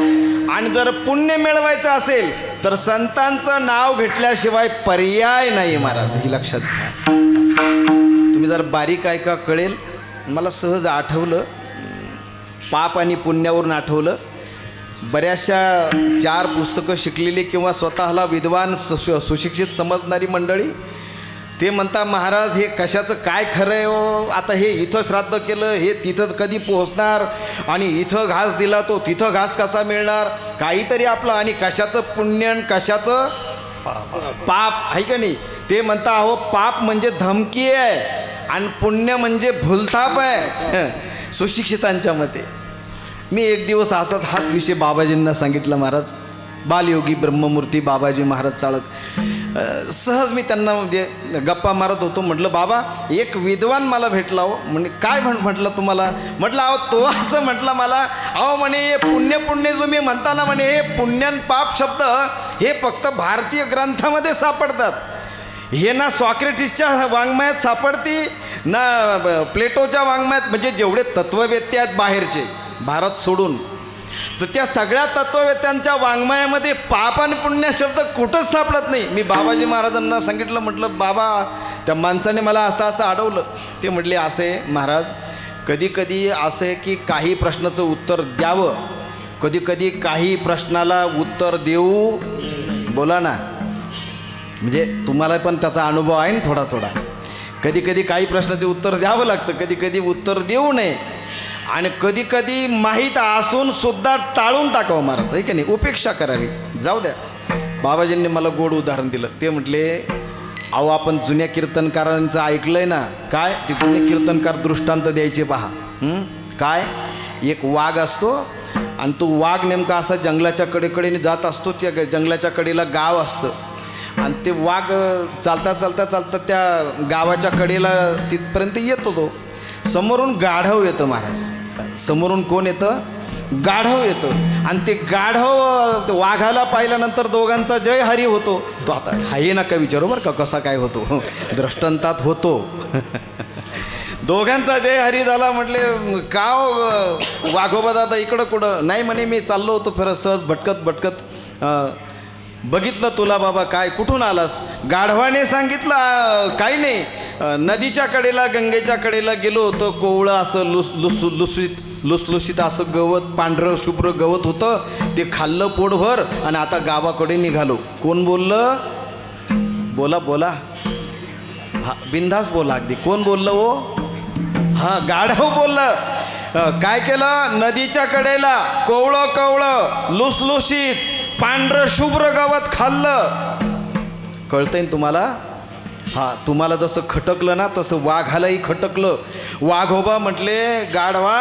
आणि जर पुण्य मिळवायचं असेल तर संतांचं नाव घेतल्याशिवाय पर्याय नाही महाराज. ही लक्षात घ्या. तुम्ही जर बारीक ऐका कळेल. मला सहज आठवलं, पाप आणि पुण्यावरून आठवलं. बऱ्याचशा 4 पुस्तकं शिकलेली किंवा स्वतःला विद्वान सुशिक्षित समजणारी मंडळी ते म्हणता, महाराज हे कशाचं काय खरं आहे हो? आता हे इथं श्राद्ध केलं, हे तिथंच कधी पोहोचणार, आणि इथं घास दिला तो तिथं घास कसा मिळणार? काहीतरी आपलं, आणि कशाचं पुण्य आणि कशाचं पाप आहे का नाही? ते म्हणता, अहो पाप म्हणजे धमकी आहे आणि पुण्य म्हणजे भूलथाप आहे सुशिक्षितांच्या मते. मी एक दिवस हाच विषय बाबाजींना सांगितलं. महाराज बालयोगी ब्रह्ममूर्ती बाबाजी महाराज चाळक. सहज मी त्यांना म्हणजे गप्पा मारत होतो. म्हटलं, बाबा एक विद्वान मला भेटला हो. म्हणजे काय म्हटलं तुम्हाला? म्हटलं, अहो तो असं म्हटलं मला, अहो म्हणे हे पुण्य जो मी म्हणता ना, म्हणे हे पुण्यन पाप शब्द हे फक्त भारतीय ग्रंथामध्ये सापडतात. हे ना सॉक्रेटिसच्या वाङ्मयात सापडती, ना प्लेटोच्या वाङ्मयात. म्हणजे जेवढे तत्ववेत्ते आहेत बाहेरचे, भारत सोडून, तर त्या सगळ्या तत्ववेत्यांच्या वाङ्मयामध्ये पाप आणि पुण्य शब्द कुठंच सापडत नाही. मी बाबाजी महाराजांना सांगितलं. म्हटलं, बाबा त्या माणसाने मला असं अडवलं. ते म्हटले, असे महाराज कधी कधी असं आहे की काही प्रश्नाचं उत्तर द्यावं, कधी कधी काही प्रश्नाला उत्तर देऊ. बोला ना. म्हणजे तुम्हाला पण त्याचा अनुभव आहे ना थोडा थोडा. कधी कधी काही प्रश्नाचे उत्तर द्यावं लागतं, कधी कधी उत्तर देऊ नये, आणि कधी कधी माहीत असून सुद्धा टाळून टाकावं महाराज, आहे की नाही? उपेक्षा करावी. जाऊ द्या. बाबाजींनी मला गोड उदाहरण दिलं. ते म्हटले, अहो आपण जुन्या कीर्तनकारांचं ऐकलंय ना, काय ते जुने कीर्तनकार दृष्टांत द्यायचे पहा. काय, एक वाघ असतो आणि तो वाघ नेमका असा जंगलाच्या कडेकडेने जात असतो. त्या जंगलाच्या कडेला गाव असतं, आणि ते वाघ चालता चालता चालता त्या गावाच्या कडेला तिथपर्यंत येतो. तो समोरून गाढव येतं महाराज. समोरून कोण येतं? गाढव येतं. आणि ते गाढव वाघाला पाहिल्यानंतर दोघांचा जय हरी होतो. तो आता हाय नका विचारू बरं का कसा काय होतो, दृष्टांतात होतो. दोघांचा जय हरी झाला. म्हटले, का वाघोबा दादा इकडं कुठं? नाही म्हणे, मी चाललो होतो फिरत सहज भटकत बघितलं तुला बाबा. काय, कुठून आलास? गाढवाने सांगितलं, काही नाही, नदीच्या कडेला गंगेच्या कडेला गेलो होतो. कोवळं असं लुसलुशीत असं गवत, पांढरं शुभ्र गवत होतं. ते खाल्लं पोटभर आणि आता गावाकडे निघालो. कोण बोललं? बोला बोला. हा बिनधास्त बोला. अगदी कोण बोललं हो? हां, गाढव बोललं. काय केलं? नदीच्या कडेला कोवळं लुसलुशीत पांढरं शुभ्र गवत खाल्लं. कळतंय ना तुम्हाला? हां, तुम्हाला जसं खटकलं ना तसं वाघालाही खटकलं. वाघोबा म्हटले, गाढवा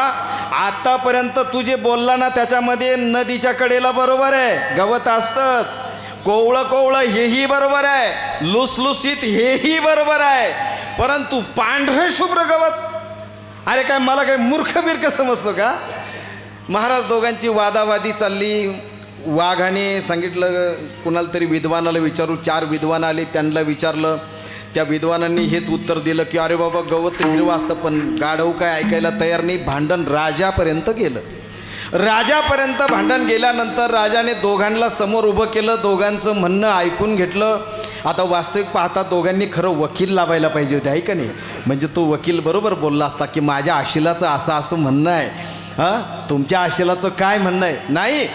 आतापर्यंत तू जे बोलला ना त्याच्यामध्ये नदीच्या कडेला बरोबर आहे, गवत असतंच. कोवळं हेही बरोबर आहे, लुसलुसीत हेही बरोबर आहे, परंतु पांढरं शुभ्र गवत, अरे काय मला काय मूर्ख बिर्ख समजतो का? महाराज दोघांची वादावादी चालली. वाघाने सांगितलं कुणाला तरी विद्वानाला विचारू. 4 विद्वान आले, त्यांना विचारलं. त्या विद्वानांनी हेच उत्तर दिलं की अरे बाबा गवत हिरवं असतं. पण गाढव काय ऐकायला तयार नाही. भांडण राजापर्यंत गेलं. राजापर्यंत भांडण गेल्यानंतर राजाने दोघांना समोर उभं केलं. दोघांचं म्हणणं ऐकून घेतलं. आता वास्तविक पाहता दोघांनी खरं वकील लावायला पाहिजे होते, आहे का नाही? म्हणजे तो वकील बरोबर बोलला असता की माझ्या आशिलाचं असं म्हणणं आहे, हां तुमच्या आशिलाचं काय म्हणणं आहे. नाही,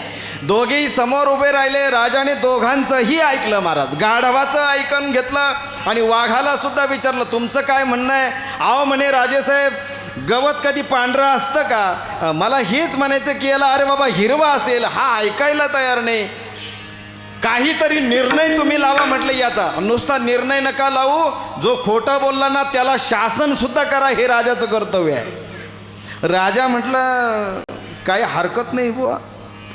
दोघेही समोर उभे राहिले. राजाने दोघांचंही ऐकलं महाराज. गाढवाचं ऐकून घेतलं आणि वाघाला सुद्धा विचारलं तुमचं काय म्हणणं आहे. अहो म्हणे राजेसाहेब, गवत कधी पांढरं असतं का? मला हेच म्हणायचं की याला अरे बाबा हिरवा असेल, हा ऐकायला तयार नाही. काहीतरी निर्णय तुम्ही लावा म्हटलं याचा. नुसता निर्णय नका लावू, जो खोटं बोलला ना त्याला शासन सुद्धा करा, हे राजाचं कर्तव्य आहे. राजा म्हटलं काही हरकत नाही बुवा,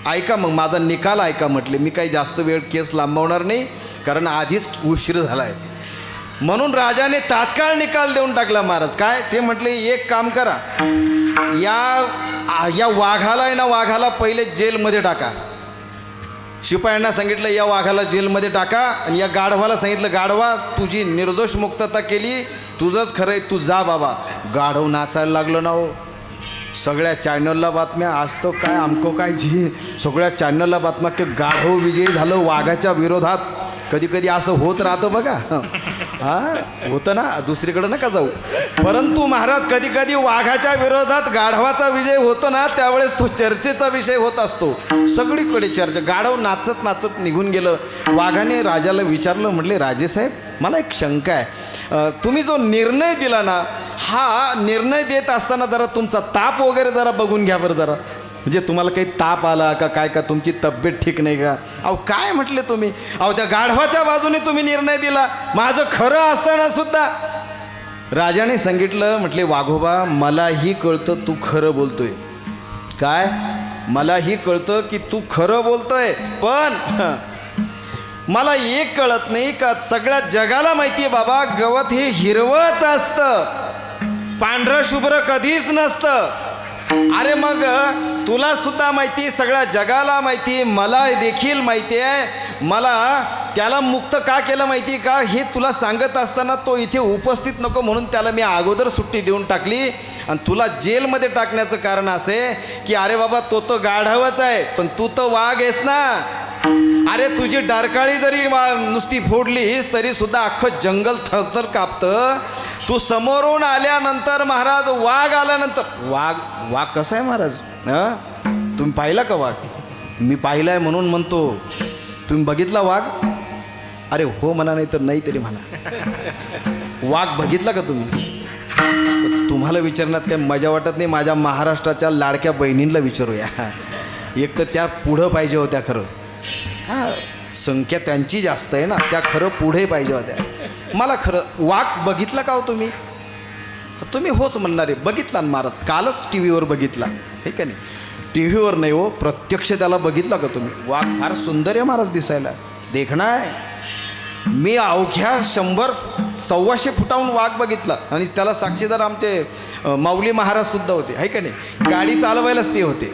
ऐका मग माझा निकाल ऐका म्हटले. मी काही जास्त वेळ केस लांबवणार नाही कारण आधीच उशीर झाला आहे. म्हणून राजाने तात्काळ निकाल देऊन टाकला महाराज. काय ते म्हटले, एक काम करा, या वाघाला आहे ना, वाघाला पहिले जेलमध्ये टाका. शिपायांना सांगितलं या वाघाला जेलमध्ये टाका, आणि या गाढवाला सांगितलं गाढवा तुझी निर्दोष मुक्तता केली, तुझंच खरं आहे, तू जा बाबा. गाढव नाचायला लागलं ना हो. सगळ्या चॅनलला बातम्या, आज तो काय आमको काय जी, सगळ्या चॅनलला बातम्या की गाढव विजयी झालं वाघाच्या विरोधात. कधी कधी असं होत राहतं बघा. हां होतं ना, दुसरीकडं नका जाऊ. परंतु महाराज कधी कधी वाघाच्या विरोधात गाढवाचा विजय होतो ना, त्यावेळेस तो चर्चेचा विषय होत असतो. सगळीकडे चर्चा. गाढव नाचत नाचत निघून गेलं. वाघाने राजाला विचारलं, म्हटले राजेसाहेब मला एक शंका आहे, तुम्ही जो निर्णय दिला ना, हा निर्णय देत असताना जरा तुमचा ताप वगैरे जरा बघून घ्या बरं जरा. म्हणजे तुम्हाला काही ताप आला का काय, का तुमची तब्येत ठीक नाही का? अहो काय म्हटले तुम्ही, अहो त्या गाढवाच्या बाजूने तुम्ही निर्णय दिला, माझं खरं असताना सुद्धा. राजाने सांगितलं, म्हटले वाघोबा मलाही कळतं तू खरं बोलतोय. काय? मलाही कळतं की तू खरं बोलतोय, पण मला एक कळत नाही का सगळ्या जगाला माहिती आहे बाबा, गवत हे हिरवंच असतं, पांढरं शुभ्र कधीच नसतं. अरे मग तुला सुद्धा माहिती, सगळ्या जगाला माहिती, मला देखील माहिती आहे. मला त्याला मुक्त का केलं माहिती का, हे तुला सांगत असताना तो इथे उपस्थित नको म्हणून त्याला मी अगोदर सुट्टी देऊन टाकली. आणि तुला जेलमध्ये टाकण्याचं कारण असे की अरे बाबा तो गाढवच आहे, पण तू तर वाघ आहेस ना. अरे तुझी डारकाळी जरी नुसती फोडलीस तरी सुद्धा अख्खं जंगल थरथर कापतं. तू समोरून आल्यानंतर महाराज, वाघ आल्यानंतर, वाघ कसा आहे महाराज? हां तुम्ही पाहिला का वाघ? मी पाहिला आहे म्हणून म्हणतो. तुम्ही बघितला वाघ? अरे हो म्हणा, नाही तर नाही तरी म्हणा. वाघ बघितला का तुम्ही? तुम्हाला विचारण्यात काही मजा वाटत नाही. माझ्या महाराष्ट्राच्या लाडक्या बहिणींना विचारूया. एक तर त्या पुढं पाहिजे होत्या खरं. हां संख्या त्यांची जास्त आहे ना, त्या खरं पुढे पाहिजे होत्या. मला खरं वाघ बघितला का हो तुम्ही? तुम्ही होच म्हणणारे. बघितला ना महाराज, कालच टी व्हीवर बघितला, हे का नाही? टी व्हीवर नाही हो, प्रत्यक्ष त्याला बघितला का तुम्ही? वाघ फार सुंदर आहे महाराज दिसायला, देखणा आहे. मी अवघ्या 100-125 फुटाहून वाघ बघितला, आणि त्याला साक्षीदार आमचे माऊली महाराजसुद्धा होते, आहे का नाही? गाडी चालवायलाच ते होते.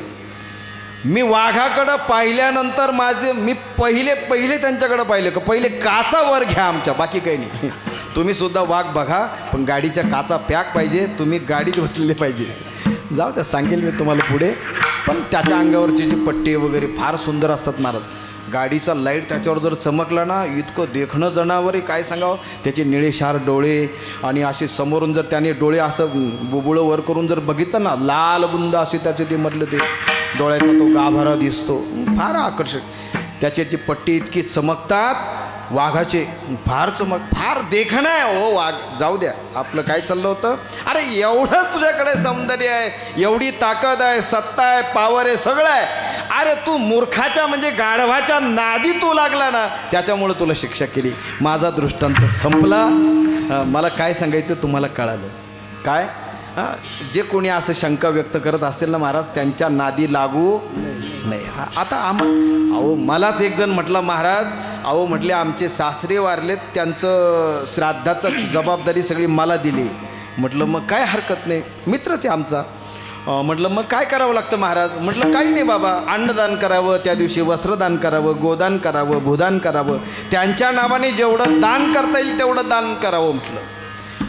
मी वाघाकडं पाहिल्यानंतर मी पहिले त्यांच्याकडं पाहिलं का, पहिले काचा वर घ्या आमच्या, बाकी काही नाही. तुम्ही सुद्धा वाघ बघा, पण गाडीच्या काचा पॅक पाहिजे, तुम्ही गाडीत बसलेले पाहिजे. जाऊ त्या सांगेल मी तुम्हाला पुढे. पण त्याच्या अंगावरची जी पट्टी वगैरे फार सुंदर असतात महाराज. गाडीचा लाईट त्याच्यावर जर चमकला ना, इतकं देखणं जनावर आहे काय सांगावं. त्याचे निळेशार डोळे, आणि असे समोरून जर त्याने डोळे असं बुबुळं वर करून जर बघितलं ना, लाल बुंद असे त्याचे ते मधलं ते डोळ्याचा तो गाभारा दिसतो, फार आकर्षक. त्याची पट्टी इतकी चमकतात वाघाचे, फार फार देखणं आहे हो वाघ. जाऊ द्या, आपलं काय चाललं होतं. अरे एवढंच तुझ्याकडे सौंदर्य आहे, एवढी ताकद आहे, सत्ता आहे, पॉवर आहे, सगळं आहे. अरे तू मूर्खाच्या म्हणजे गाढवाच्या नादी तू लागला ना, त्याच्यामुळं तुला शिक्षा केली. माझा दृष्टांत संपला. मला काय सांगायचं तुम्हाला कळालं काय? जे कोणी असं शंका व्यक्त करत असेल ना महाराज, त्यांच्या नादी लागू नाही. आता अहो मलाच एक जण म्हटला, महाराज अहो म्हटले आमचे सासरे वारलेत, त्यांचं श्राद्धाचं जबाबदारी सगळी मला दिली. म्हटलं मग काय हरकत नाही, मित्रच आहे आमचा. म्हटलं मग काय करावं लागतं महाराज? म्हटलं काही नाही बाबा, अन्नदान करावं, त्या दिवशी वस्त्रदान करावं, गोदान करावं, भूदान करावं, त्यांच्या नावाने जेवढं दान करता येईल तेवढं दान करावं. म्हटलं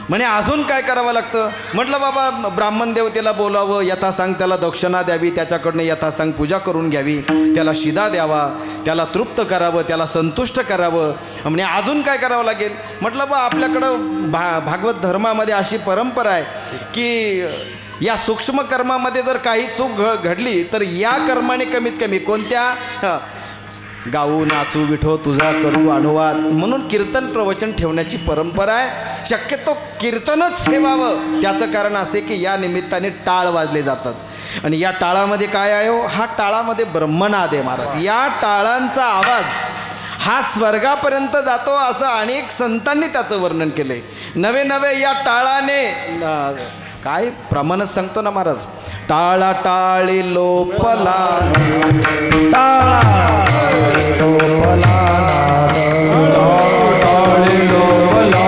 म्हणे अजून काय करावं लागतं? म्हटलं बाबा ब्राह्मण देवतेला बोलावं, यथासांग त्याला दक्षिणा द्यावी, त्याच्याकडनं यथासांग पूजा करून घ्यावी, त्याला शिदा द्यावा, त्याला तृप्त करावं, त्याला संतुष्ट करावं. म्हणजे अजून काय करावं लागेल? म्हटलं बा आपल्याकडं भागवत धर्मामध्ये अशी परंपरा आहे की या सूक्ष्म कर्मामध्ये जर काही चूक घडली तर या कर्माने कमीत कमी कोणत्या गाऊ नाचू विठो तुझा करू अनुवाद म्हणून कीर्तन प्रवचन ठेवण्याची परंपरा आहे. शक्यतो कीर्तनच ठेवावं. त्याचं कारण असे की या निमित्ताने टाळ वाजले जातात, आणि या टाळामध्ये काय आहे हो? हा टाळामध्ये ब्रह्मनाद आहे महाराज. या टाळांचा आवाज हा स्वर्गापर्यंत जातो, असं अनेक संतांनी त्याचं वर्णन केलं आहे. नवे नवे या टाळाने काय प्रमाणच सांगतो ना महाराज, टाळा टाळी लोपला, टाळा लोपला, टाळी लोपला,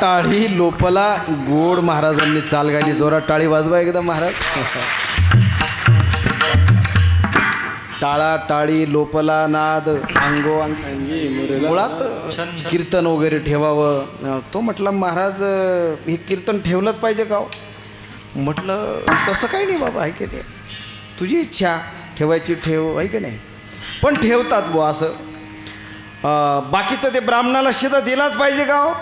टाळी लोपला गोड महाराजांनी चाल गायली. जोरात टाळी वाजवा एकदा महाराज. टाळा टाळी लोपला नाद अंगो अंगी. मुळात कीर्तन वगैरे ठेवावं. तो म्हटलं महाराज हे कीर्तन ठेवलंच पाहिजे का हो? म्हटलं तसं काही नाही बाबा, आहे की नाही, तुझी इच्छा ठेवायची ठेव, आहे की नाही, पण ठेवतात बुवा असं. बाकीचं ते ब्राह्मणाला शिदा दिलाच पाहिजे का हो?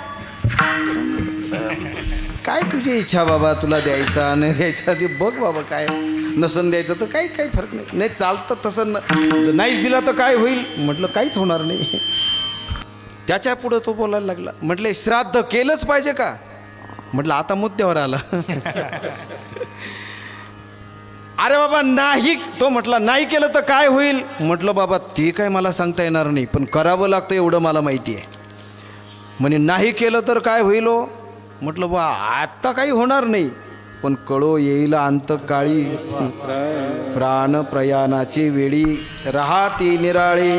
काय तुझी इच्छा बाबा, तुला द्यायचा नाही द्यायचा ते बघ बाबा, काय नसन द्यायचं तर काही फरक नाही. नाही चालतं तसं नाहीच दिला तर काय होईल? म्हटलं काहीच होणार नाही. त्याच्या पुढं तो बोलायला लागला. म्हटलं श्राद्ध केलंच पाहिजे का? म्हटलं आता मुद्द्यावर आला. अरे बाबा नाही, तो म्हटला नाही केलं तर काय होईल? म्हटलं बाबा ते काय मला सांगता येणार नाही, पण करावं लागतं एवढं मला माहिती आहे. म्हणे नाही केलं तर काय होईल हो? म्हटलं बा आत्ता काही होणार नाही, पण कळो येईल अंतकाळी. प्राण प्रयाणाची वेळी राहती निराळे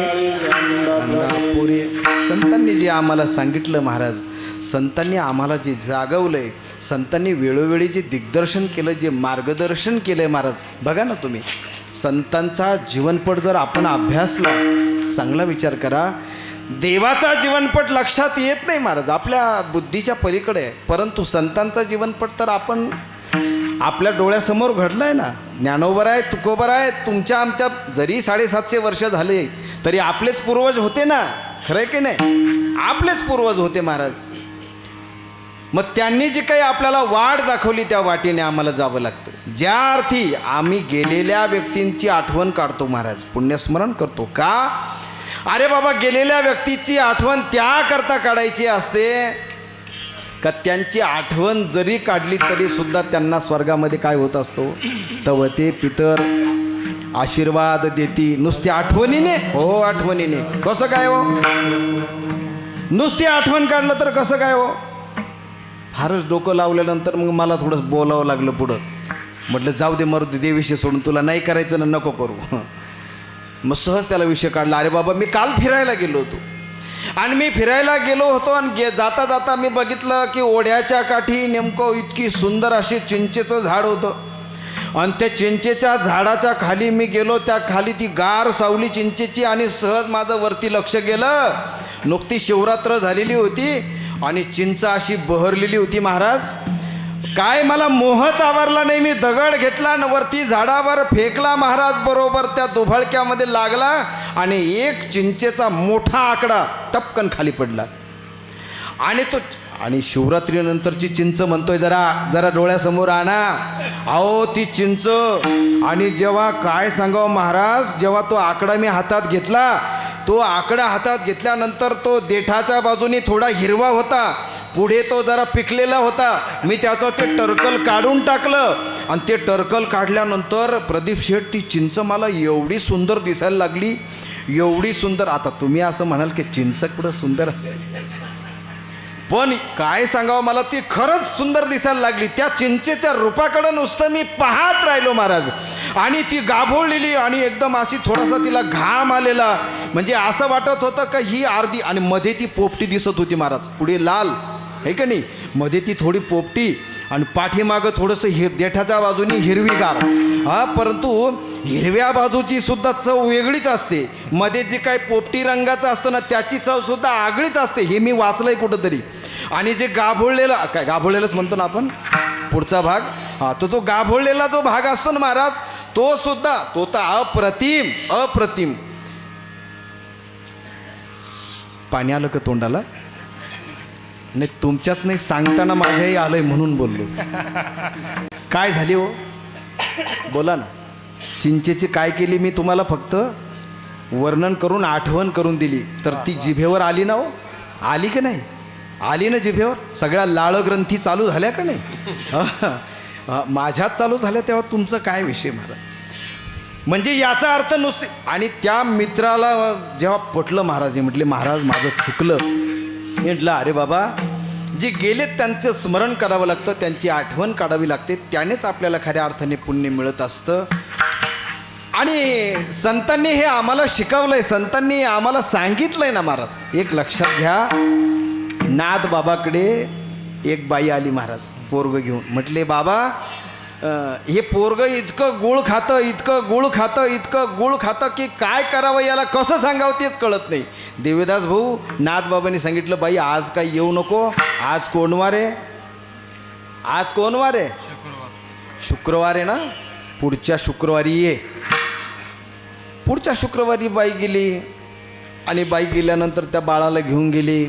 पुरे. संतांनी जे आम्हाला सांगितलं महाराज, संतांनी आम्हाला जे जागवलंय, संतांनी वेळोवेळी जे दिग्दर्शन केलं, जे मार्गदर्शन केलं आहे महाराज, बघा ना तुम्ही. संतांचा जीवनपट जर आपण अभ्यासला, चांगला विचार करा, देवाचा जीवनपट लक्षात येत नाही महाराज, आपल्या बुद्धीच्या पलीकडे आहे. परंतु संतांचा जीवनपट तर आपण आपल्या डोळ्यासमोर घडलं आहे ना. ज्ञानोबर आहे, तुकोबर आहे, तुमच्या आमच्या जरी 750 वर्ष झाले तरी आपलेच पूर्वज होते ना. खरं आहे की नाही? आपलेच पूर्वज होते महाराज. मग त्यांनी जी काही आपल्याला वाट दाखवली त्या वाटेने आम्हाला जावं लागतं. ज्या अर्थी आम्ही गेलेल्या व्यक्तींची आठवण काढतो महाराज, पुण्यस्मरण करतो का? अरे बाबा गेलेल्या व्यक्तीची आठवण त्याकरता काढायची असते का त्यांची आठवण जरी काढली तरी सुद्धा त्यांना स्वर्गामध्ये काय होत असतो? तवते पितर आशीर्वाद देती. नुसती आठवणीने, हो आठवणीने. कसं काय हो? नुसती आठवण काढलं तर कसं काय हो? फारच डोकं लावल्यानंतर मग मला थोडं बोलावं लागलं पुढं. म्हटलं जाऊ दे मरू दे, विषय सोडून, तुला नाही करायचं ना नको करू. मग सहज त्याला विषय काढला. अरे बाबा मी काल फिरायला गेलो होतो, आणि मी फिरायला गेलो होतो आणि जाता जाता मी बघितलं की ओढ्याच्या काठी नेमकं इतकी सुंदर अशी चिंचेचं झाड होतं. आणि त्या चिंचेच्या झाडाच्या खाली मी गेलो, त्या खाली ती गार सावली चिंचेची, आणि सहज माझं वरती लक्ष गेलं. नुकती शिवरात्र झालेली होती आणि चिंच अशी बहरलेली होती महाराज. काय मला मोहच आवरला नाही. मी दगड घेतला आणि वरती झाडावर फेकला महाराज, बरोबर त्या दुभाळक्यामध्ये लागला आणि एक चिंचेचा मोठा आकडा टपकन खाली पडला. आणि शिवरात्रीनंतरची चिंच म्हणतोय, जरा डोळ्यासमोर आणा. अहो ती चिंच. आणि जेव्हा काय सांगावं महाराज, जेव्हा तो आकडा मी हातात घेतला, तो आकडा हातात घेतल्यानंतर तो देठाच्या बाजूनी थोडा हिरवा होता, पुढे तो जरा पिकलेला होता. मी त्याचं ते टरकल काढून टाकलं, आणि ते टरकल काढल्यानंतर प्रदीप शेठ ती चिंच मला एवढी सुंदर दिसायला लागली, एवढी सुंदर. आता तुम्ही असं म्हणाल की चिंच कुठं सुंदर असते, पण काय सांगावं, मला ती खरंच सुंदर दिसायला लागली. त्या चिंचेच्या रूपाकडं नुसतं मी पाहत राहिलो महाराज. आणि ती गाभोळलेली आणि एकदम अशी थोडासा तिला घाम आलेला, म्हणजे असं वाटत होतं का ही अर्धी. आणि मध्ये ती पोपटी दिसत होती महाराज, पुढे लाल आहे का नाही, मध्ये ती थोडी पोपटी, आणि पाठीमागं थोडंसं देठाच्या बाजूनी हिरवीगार. परंतु हिरव्या बाजूची सुद्धा चव वेगळीच असते. मध्ये जे काही पोपटी रंगाचं असतं ना, त्याची चव सुद्धा आगळीच असते, हे मी वाचलंय कुठंतरी. आणि जे गाभोळलेला, काय गाभोळलेलंच म्हणतो ना आपण पुढचा भाग, तो गाभोळलेला जो भाग असतो ना महाराज, तो सुद्धा तो तर अप्रतिम. पाणी आलं का तोंडाला? नाही तुमच्याच नाही, सांगताना माझ्याही आलंय म्हणून बोललो. काय झाली हो? बोला ना. चिंचेची काय केली मी तुम्हाला फक्त वर्णन करून आठवण करून दिली, तर ती जिभेवर आली ना हो? आली की नाही? आली ना जिभेवर. सगळ्या लाळग्रंथी चालू झाल्या का नाही? माझ्याच चालू झाल्या. तेव्हा तुमचं काय विषय मला? म्हणजे याचा अर्थ नुसते. आणि त्या मित्राला जेव्हा पटलं महाराज, म्हटले महाराज माझं चुकलं. म्हटलं अरे बाबा, जे गेलेत त्यांचं स्मरण करावं लागतं, त्यांची आठवण काढावी लागते, त्यानेच आपल्याला खऱ्या अर्थाने पुण्य मिळत असतं. आणि संतांनी हे आम्हाला शिकवलंय, संतांनी आम्हाला सांगितलंय ना महाराज. एक लक्षात घ्या, नाथ बाबाकडे एक बाई आली महाराज पोरग घेऊन. म्हटले बाबा हे पोरग इतकं गुळ खातं इतकं गुळ खातं इतकं गुळ खातं की काय करावं याला कसं सांगावं तेच कळत नाही. देवीदास भाऊ नाथबाबांनी सांगितलं बाई आज काय येऊ नको. आज कोणवार आहे? आज कोणवार आहे? शुक्रवार आहे ना. पुढच्या शुक्रवारी ये. पुढच्या शुक्रवारी बाई गेली आणि बाई गेल्यानंतर त्या बाळाला घेऊन गेली.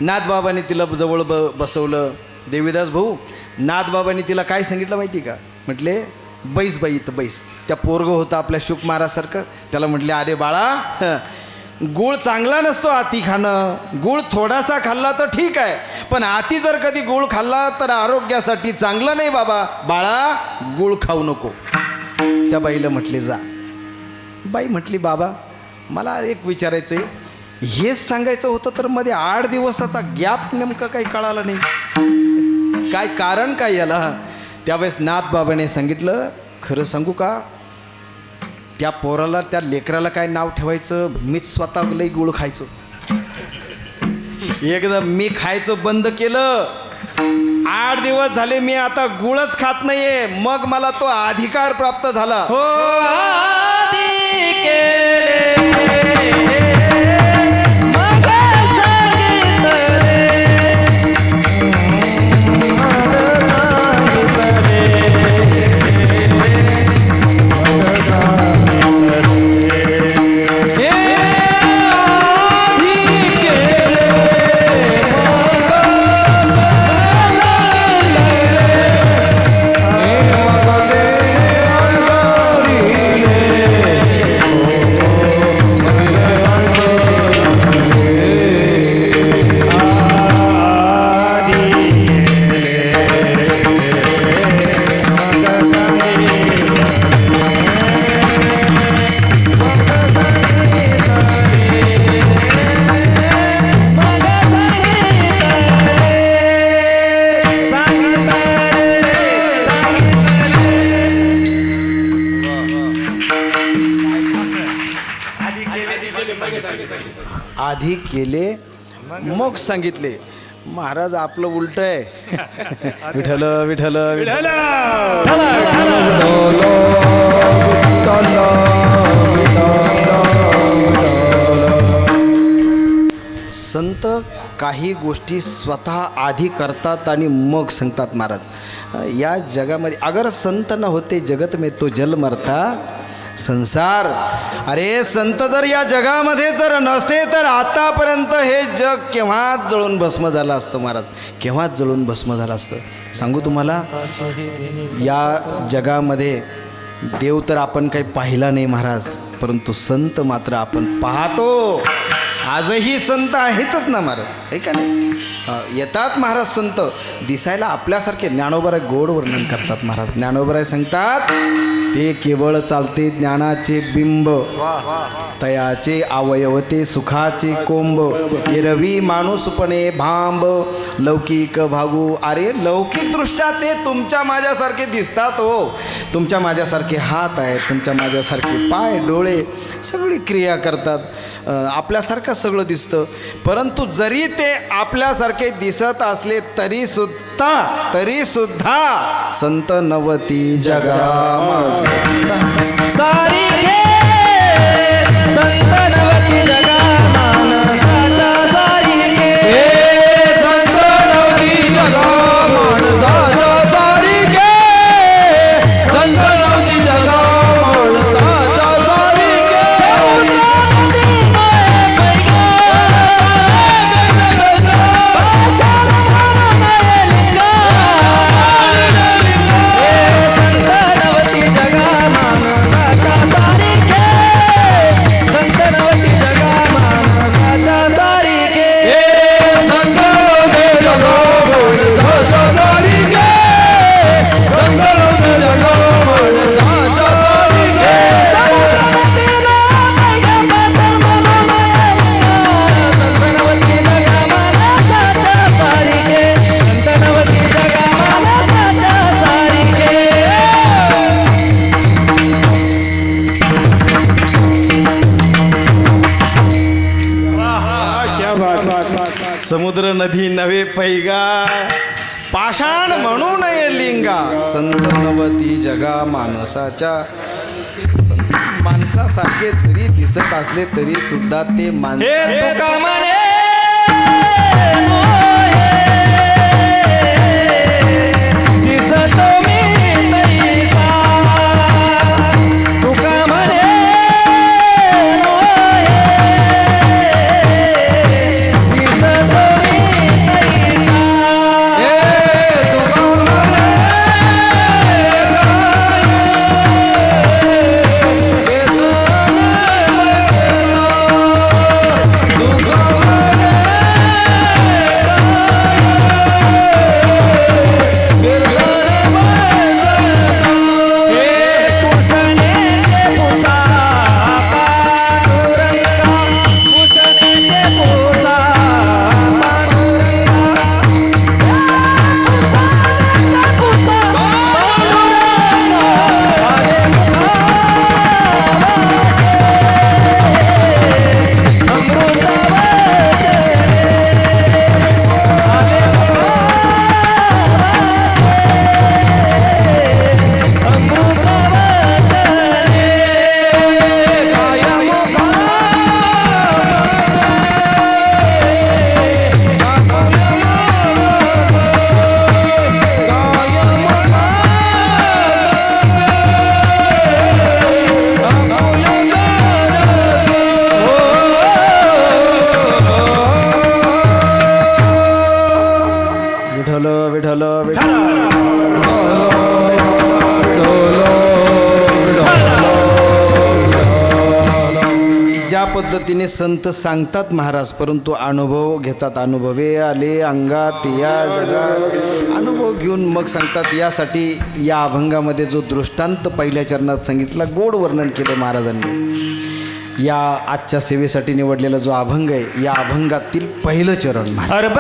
नाथबाबांनी तिला जवळ बसवलं. देवीदास भाऊ नाथबाबांनी तिला काय सांगितलं माहिती का? म्हटले बैस बाई इथं बैस. त्या पोरगं होतं आपल्या शुक महाराजसारखं. त्याला म्हटले अरे बाळा गूळ चांगला नसतो आती खाणं. गूळ थोडासा खाल्ला तर ठीक आहे पण आती जर कधी गूळ खाल्ला तर आरोग्यासाठी चांगलं नाही बाबा. बाळा गूळ खाऊ नको. त्या बाईला म्हटले जा. बाई म्हटली बाबा मला एक विचारायचं आहे. हेच सांगायचं होतं तर मध्ये 8 दिवसाचा गॅप नेमकं काही कळालं नाही. काय कारण काय याला? त्यावेळेस नाथबाबाने सांगितलं खरं सांगू का त्या पोराला त्या लेकराला काय नाव ठेवायचं? मीच स्वतः लई गुळ खायचो. एकदा मी खायचं बंद केलं. 8 दिवस झाले मी आता गुळच खात नाहीये. मग मला तो अधिकार प्राप्त झाला. हो आधी केले मग आधी केले मग सांगितले. महाराज आपलं उलट आहे. विठ्ठल विठ्ठल विठ्ठल. संत काही गोष्टी स्वतः आधी करतात आणि मग सांगतात. महाराज या जगामध्ये अगर संत न होते जगत में तो जल मरता संसार. अरे संत जर या जगामध्ये जर नसते तर आतापर्यंत हे जग केव्हाच जळून भस्म झालं असतं. महाराज केव्हाच जळून भस्म झालं असतं. सांगू तुम्हाला या जगामध्ये देव तर आपण काही पाहिला नाही महाराज परंतु संत मात्र आपण पाहतो. आजही संत आहेतच ना महाराज हे का नाही. येतात महाराज संत दिसायला आपल्यासारखे. ज्ञानोबराय गोड वर्णन करतात महाराज. ज्ञानोबराय सांगतात ते केवळ चालते ज्ञानाचे बिंब तयाचे अवयवते सुखाचे कोंब. एरवी माणूसपणे भांब लौकिक भागू. अरे लौकिकदृष्ट्या ते तुमच्या माझ्यासारखे दिसतात हो. तुमच्या माझ्यासारखे हात आहेत तुमच्या माझ्यासारखे पाय डोळे सगळी क्रिया करतात. आपल्यासारखं सगळं दिसतं परंतु जरी ते आपल्यासारखे दिसत असले तरी सुद्धा संत नवती जगा सारी घे संत नवती जगा मानसाचा. सारी घे संत नवती जगा मानसाचा. सारी घे संत नवती जगा मानसाचा. सारी घे समुद्र नदी नवे पैगा पाषाण म्हणू नये लिंगा संत नवती जगा माणसासारखे जरी दिसत असले तरी सुद्धा ते माणसं हे तुका म्हणे दिसतो मी तैसा तुका म्हणे दिसतो मी विठ्ठल विठ्ठल ज्या पद्धतीने संत सांगतात महाराज, परंतु अनुभव घेतात. अनुभवे आले अंगात या जगात, अनुभव घेऊन मग सांगतात. यासाठी या अभंगामध्ये जो दृष्टांत पहिल्या चरणात सांगितला, गोड वर्णन केलं महाराजांनी. या आजच्या सेवेसाठी निवडलेला जो अभंग आहे, या अभंगातील पहिलं चरण महाराज.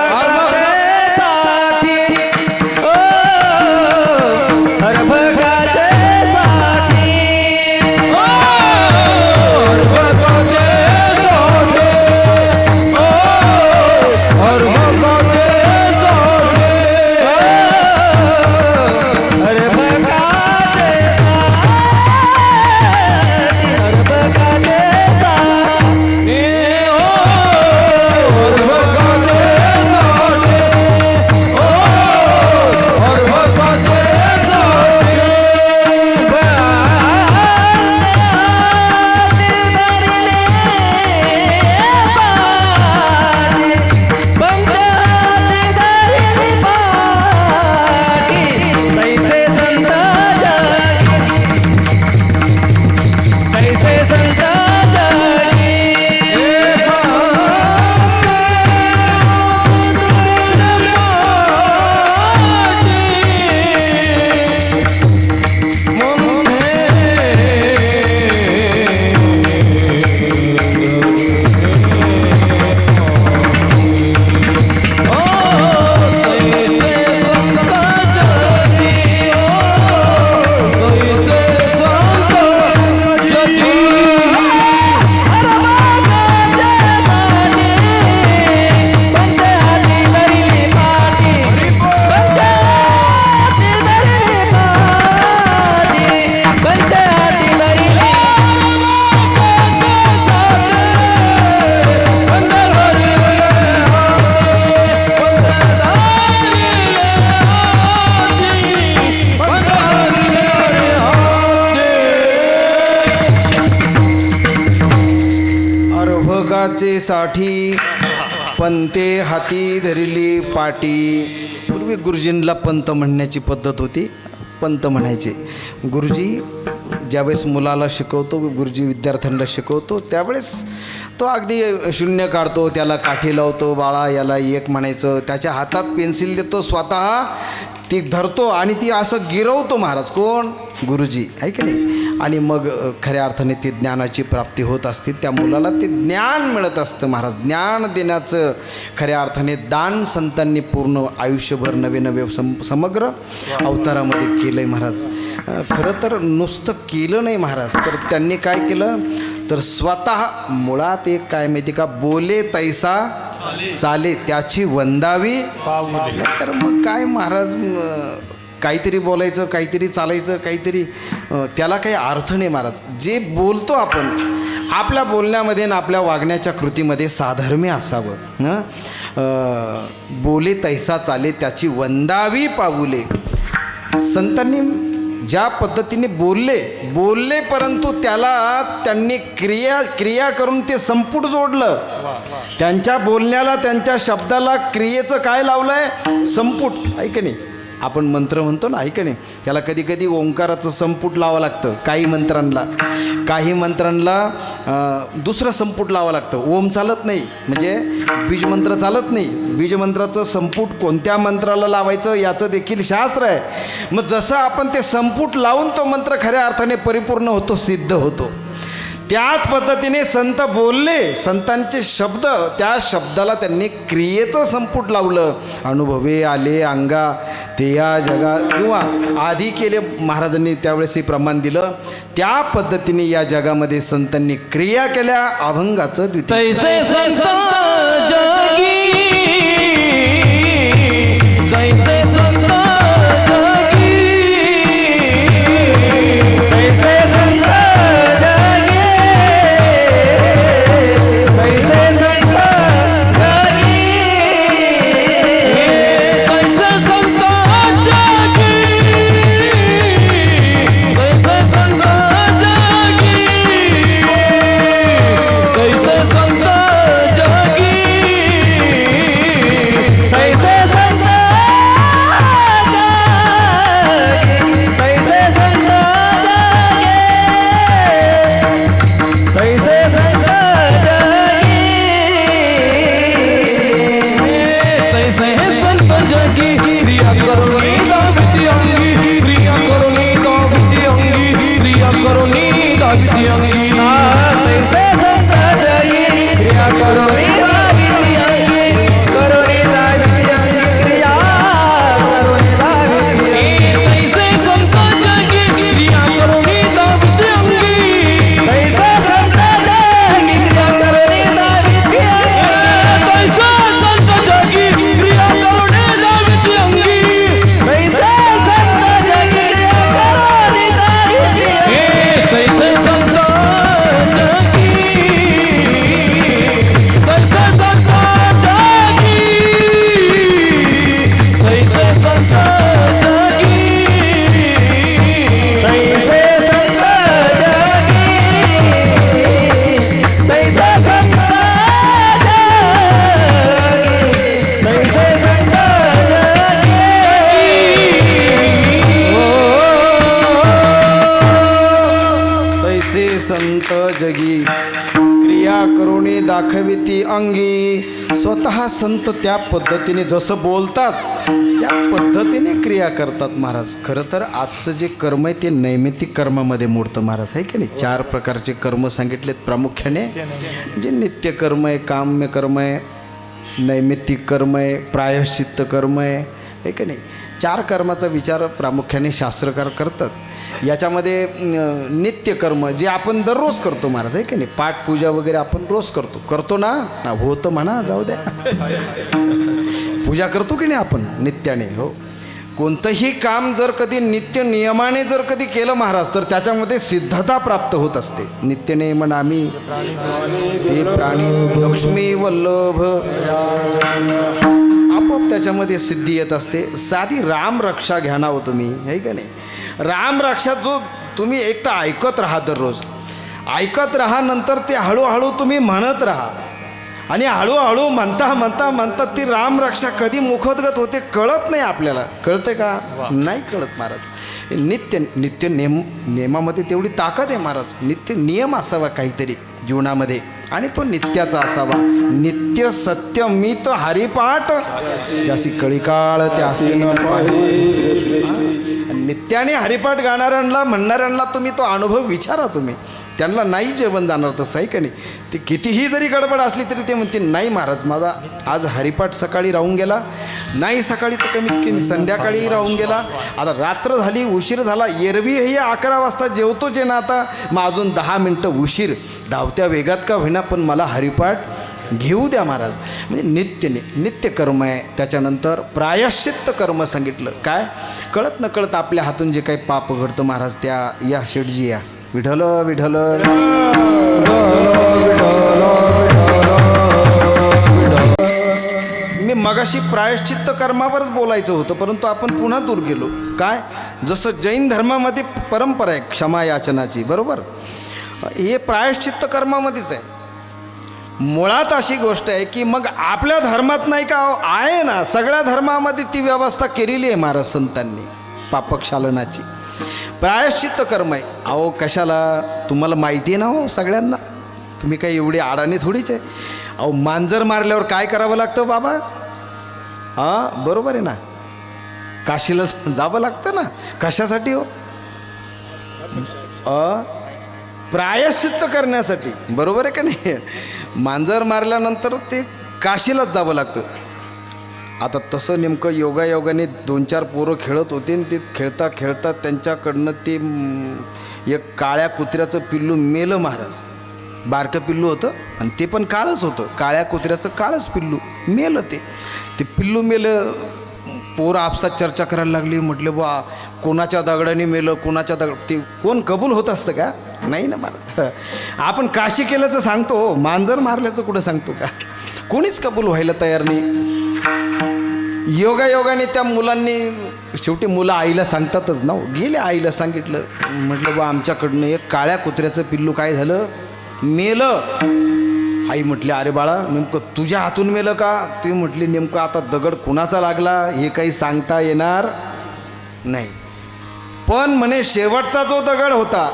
साठी पंते हाती धरली पाटी. पूर्वी गुरुजींना पंत म्हणण्याची पद्धत होती. पंत म्हणायचे. गुरुजी ज्यावेळेस मुलाला शिकवतो, गुरुजी विद्यार्थ्यांना शिकवतो, त्यावेळेस तो अगदी शून्य काढतो, त्याला काठी लावतो, बाळा याला एक म्हणायचं, त्याच्या हातात पेन्सिल देतो, स्वतः ती धरतो आणि ती असं गिरवतो महाराज. कोण? गुरुजी, आहे की नाही. आणि मग खऱ्या अर्थाने ती ज्ञानाची प्राप्ती होत असते. त्या मुलाला ते ज्ञान मिळत असतं महाराज. ज्ञान देण्याचं खऱ्या अर्थाने दान संतांनी पूर्ण आयुष्यभर नवे नवे समग्र अवतारामध्ये केलं आहे महाराज. खरं तर नुसतं केलं नाही महाराज, तर त्यांनी काय केलं तर स्वतः मुळात एक काय माहिती का, बोले तैसा चाले त्याची वंदावी तर मग काय महाराज काहीतरी बोलायचं, काहीतरी चालायचं, काहीतरी त्याला काही अर्थ नाही महाराज. जे बोलतो आपण आपल्या बोलण्यामध्ये आणि आपल्या वागण्याच्या कृतीमध्ये साधर्म्य असावं. बोले तैसा चाले त्याची वंदावी पाऊले. संतांनी ज्या पद्धतीने बोलले परंतु त्यांनी क्रिया करून ते संपुट जोडलं. त्यांच्या बोलण्याला, त्यांच्या शब्दाला क्रियेचं काय लावलं आहे? संपुट. ऐक नाही, आपण मंत्र म्हणतो ना, ऐक नाही, त्याला कधी कधी ओंकाराचं संपुट लावावं लागतं. काही मंत्रांना दुसरं संपुट लावावं लागतं. ओम चालत नाही, म्हणजे बीजमंत्र चालत नाही. बीजमंत्राचं संपुट कोणत्या मंत्राला लावायचं याचं देखील शास्त्र आहे. मग जसं आपण ते संपुट लावून तो मंत्र खऱ्या अर्थाने परिपूर्ण होतो, सिद्ध होतो, त्याच पद्धतीने संत बोलले, संतांचे शब्द, त्या शब्दाला त्यांनी क्रियेचं संपुट लावलं. अनुभवे आले अंगा ते या जगा, किंवा आधी केले महाराजांनी त्यावेळेस हे प्रमाण दिलं. त्या पद्धतीने या जगामध्ये संतांनी क्रिया केल्या. अभंगाचं द्वितीय. तैसे संत जगी, तैसे संत जगी, तैसे संत जगी, तैसे संत जगी, तैसे संत जगी, तैसे संत जगी, तैसे संत जगी, तैसे संत संत जगी क्रिया करुणी दाखविती अंगी. स्वतः संत त्या पद्धतीने जसं बोलतात त्या पद्धतीने क्रिया करतात महाराज. खरं तर आजचं जे कर्म आहे ते नैमित्तिक कर्मामध्ये मोडतं महाराज, आहे की नाही. 4 प्रकारचे कर्म सांगितलेत प्रामुख्याने, जे नित्य कर्म आहे, काम्य कर्म आहे, नैमित्तिक कर्म आहे, प्रायश्चित्त कर्म आहे की नाही. 4 कर्माचा विचार प्रामुख्याने शास्त्रकार करतात. याच्यामध्ये नित्य कर्म जे आपण दररोज करतो महाराज, आहे की नाही. पाठपूजा वगैरे आपण रोज करतो ना, होतं म्हणा, जाऊ द्या. पूजा करतो की नाही आपण नित्याने. हो, कोणतंही काम जर कधी नित्य नियमाने जर कधी केलं महाराज तर त्याच्यामध्ये सिद्धता प्राप्त होत असते. नित्यनेम नामी ते प्राणी लक्ष्मी वल्लभ, आपोआप त्याच्यामध्ये सिद्धी येत असते. साधी रामरक्षा घ्या ना हो तुम्ही, आहे का नाही. रामरक्षा जो तुम्ही एक तर ऐकत राहा, दररोज ऐकत राहा, नंतर ते हळूहळू तुम्ही म्हणत राहा, आणि हळूहळू म्हणता ती रामरक्षा कधी मुखोद्गत होते कळत नाही आपल्याला. कळते का? नाही कळत महाराज. नित्य नेमामध्ये तेवढी ताकद आहे महाराज. नित्य नियम असावा काहीतरी जीवनामध्ये, आणि तो नित्याचा असावा. नित्य सत्य मित हरिपाठ ज्यासी कळीकाळ त्यासी. नित्याने हरिपाठ गाणाऱ्यांना म्हणणाऱ्यांना तुम्ही तो अनुभव विचारा. तुम्ही त्यांना नाही जेवण जाणार तसं, आहे का नाही. ते कितीही जरी गडबड असली तरी ते म्हणते नाही महाराज, माझा आज हरिपाठ सकाळी राहून गेला, नाही सकाळी तर कमीत कमी संध्याकाळी राहून गेला, आता रात्र झाली, उशीर झाला. एरवी हे 11 वाजता जेवतोच आहे ना, आता मग अजून 10 मिनटं उशीर, धावत्या वेगात का होईना पण मला हरिपाठ घेऊ द्या महाराज. म्हणजे नित्य कर्म आहे. त्याच्यानंतर प्रायश्चित्त कर्म सांगितलं. काय कळत न कळत आपल्या हातून जे काही पाप घडतं महाराज, त्या या शेठजी या विठ्ठल विठ्ठल. मी मगाशी प्रायश्चित्त कर्मावरच बोलायचं होतं, परंतु आपण पुन्हा दूर गेलो. काय जसं जैन धर्मामध्ये परंपरा आहे क्षमा याचनाची, बरोबर, हे प्रायश्चित्त कर्मामध्येच आहे. मुळात अशी गोष्ट आहे की मग आपल्या धर्मात नाही का आहे ना, सगळ्या धर्मामध्ये ती व्यवस्था केलेली आहे महाराज संतांनी पापक्षालनाची. प्रायश्चित्त कर्म आहे. अहो कशाला, तुम्हाला माहिती आहे ना हो सगळ्यांना, तुम्ही काही एवढी अडाणी थोडीच आहे. अहो मांजर मारल्यावर काय करावं लागतं बाबा? हां बरोबर आहे ना, काशीला जावं लागतं ना. कशासाठी हो? प्रायश्चित्त करण्यासाठी, बरोबर आहे का नाही? मांजर मारल्यानंतर ते काशीलाच जावं लागतं. आता तसं नेमकं योगायोगाने 2-4 पोरं खेळत होते आणि ते खेळता खेळता त्यांच्याकडनं ते एक काळ्या कुत्र्याचं पिल्लू मेलं महाराज. बारकं पिल्लू होतं आणि ते पण काळच होतं, काळ्या कुत्र्याचं काळच पिल्लू मेलं. ते पिल्लू मेलं. पोरं आपसात चर्चा करायला लागली. म्हटलं बा कोणाच्या दगडाने मेलं, कोणाच्या ते कोण कबूल होत असतं का? नाही ना मला. आपण काशी केल्याचं सांगतो, मांजर मारल्याचं कुठं सांगतो का? कोणीच कबूल व्हायला तयार नाही. योगायोगाने त्या मुलांनी, शेवटी मुलं आईला सांगतातच ना, गेले आईला सांगितलं. म्हटलं बा आमच्याकडनं एक काळ्या कुत्र्याचं पिल्लू काय झालं, मेलं. आई म्हटली अरे बाळा नेमकं तुझ्या हातून मेलं का? ती म्हटली नेमकं आता दगड कुणाचा लागला हे काही सांगता येणार नाही, पण म्हणे शेवटचा जो दगड होता